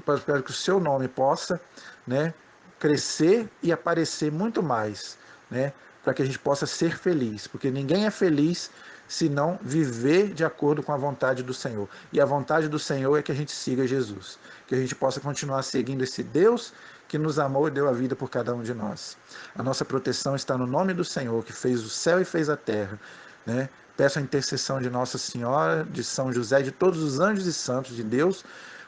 para que o seu nome possa, né, crescer e aparecer muito mais, né, para que a gente possa ser feliz, porque ninguém é feliz se não viver de acordo com a vontade do Senhor. E a vontade do Senhor é que a gente siga Jesus, que a gente possa continuar seguindo esse Deus que nos amou e deu a vida por cada um de nós. A nossa proteção está no nome do Senhor, que fez o céu e fez a terra, né? Peço a intercessão de Nossa Senhora, de São José, de todos os anjos e santos de Deus,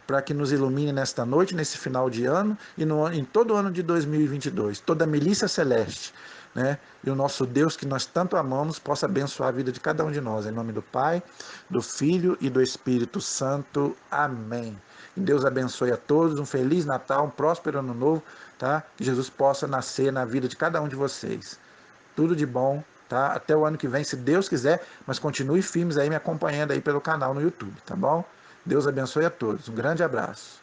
para que nos ilumine nesta noite, nesse final de ano e em todo o ano de 2022. Toda a milícia celeste, né? E o nosso Deus que nós tanto amamos possa abençoar a vida de cada um de nós. Em nome do Pai, do Filho e do Espírito Santo. Amém. Que Deus abençoe a todos, um feliz Natal, um próspero ano novo, tá? Que Jesus possa nascer na vida de cada um de vocês. Tudo de bom, tá? Até o ano que vem, se Deus quiser, mas continue firmes aí me acompanhando aí pelo canal no YouTube, tá bom? Deus abençoe a todos. Um grande abraço.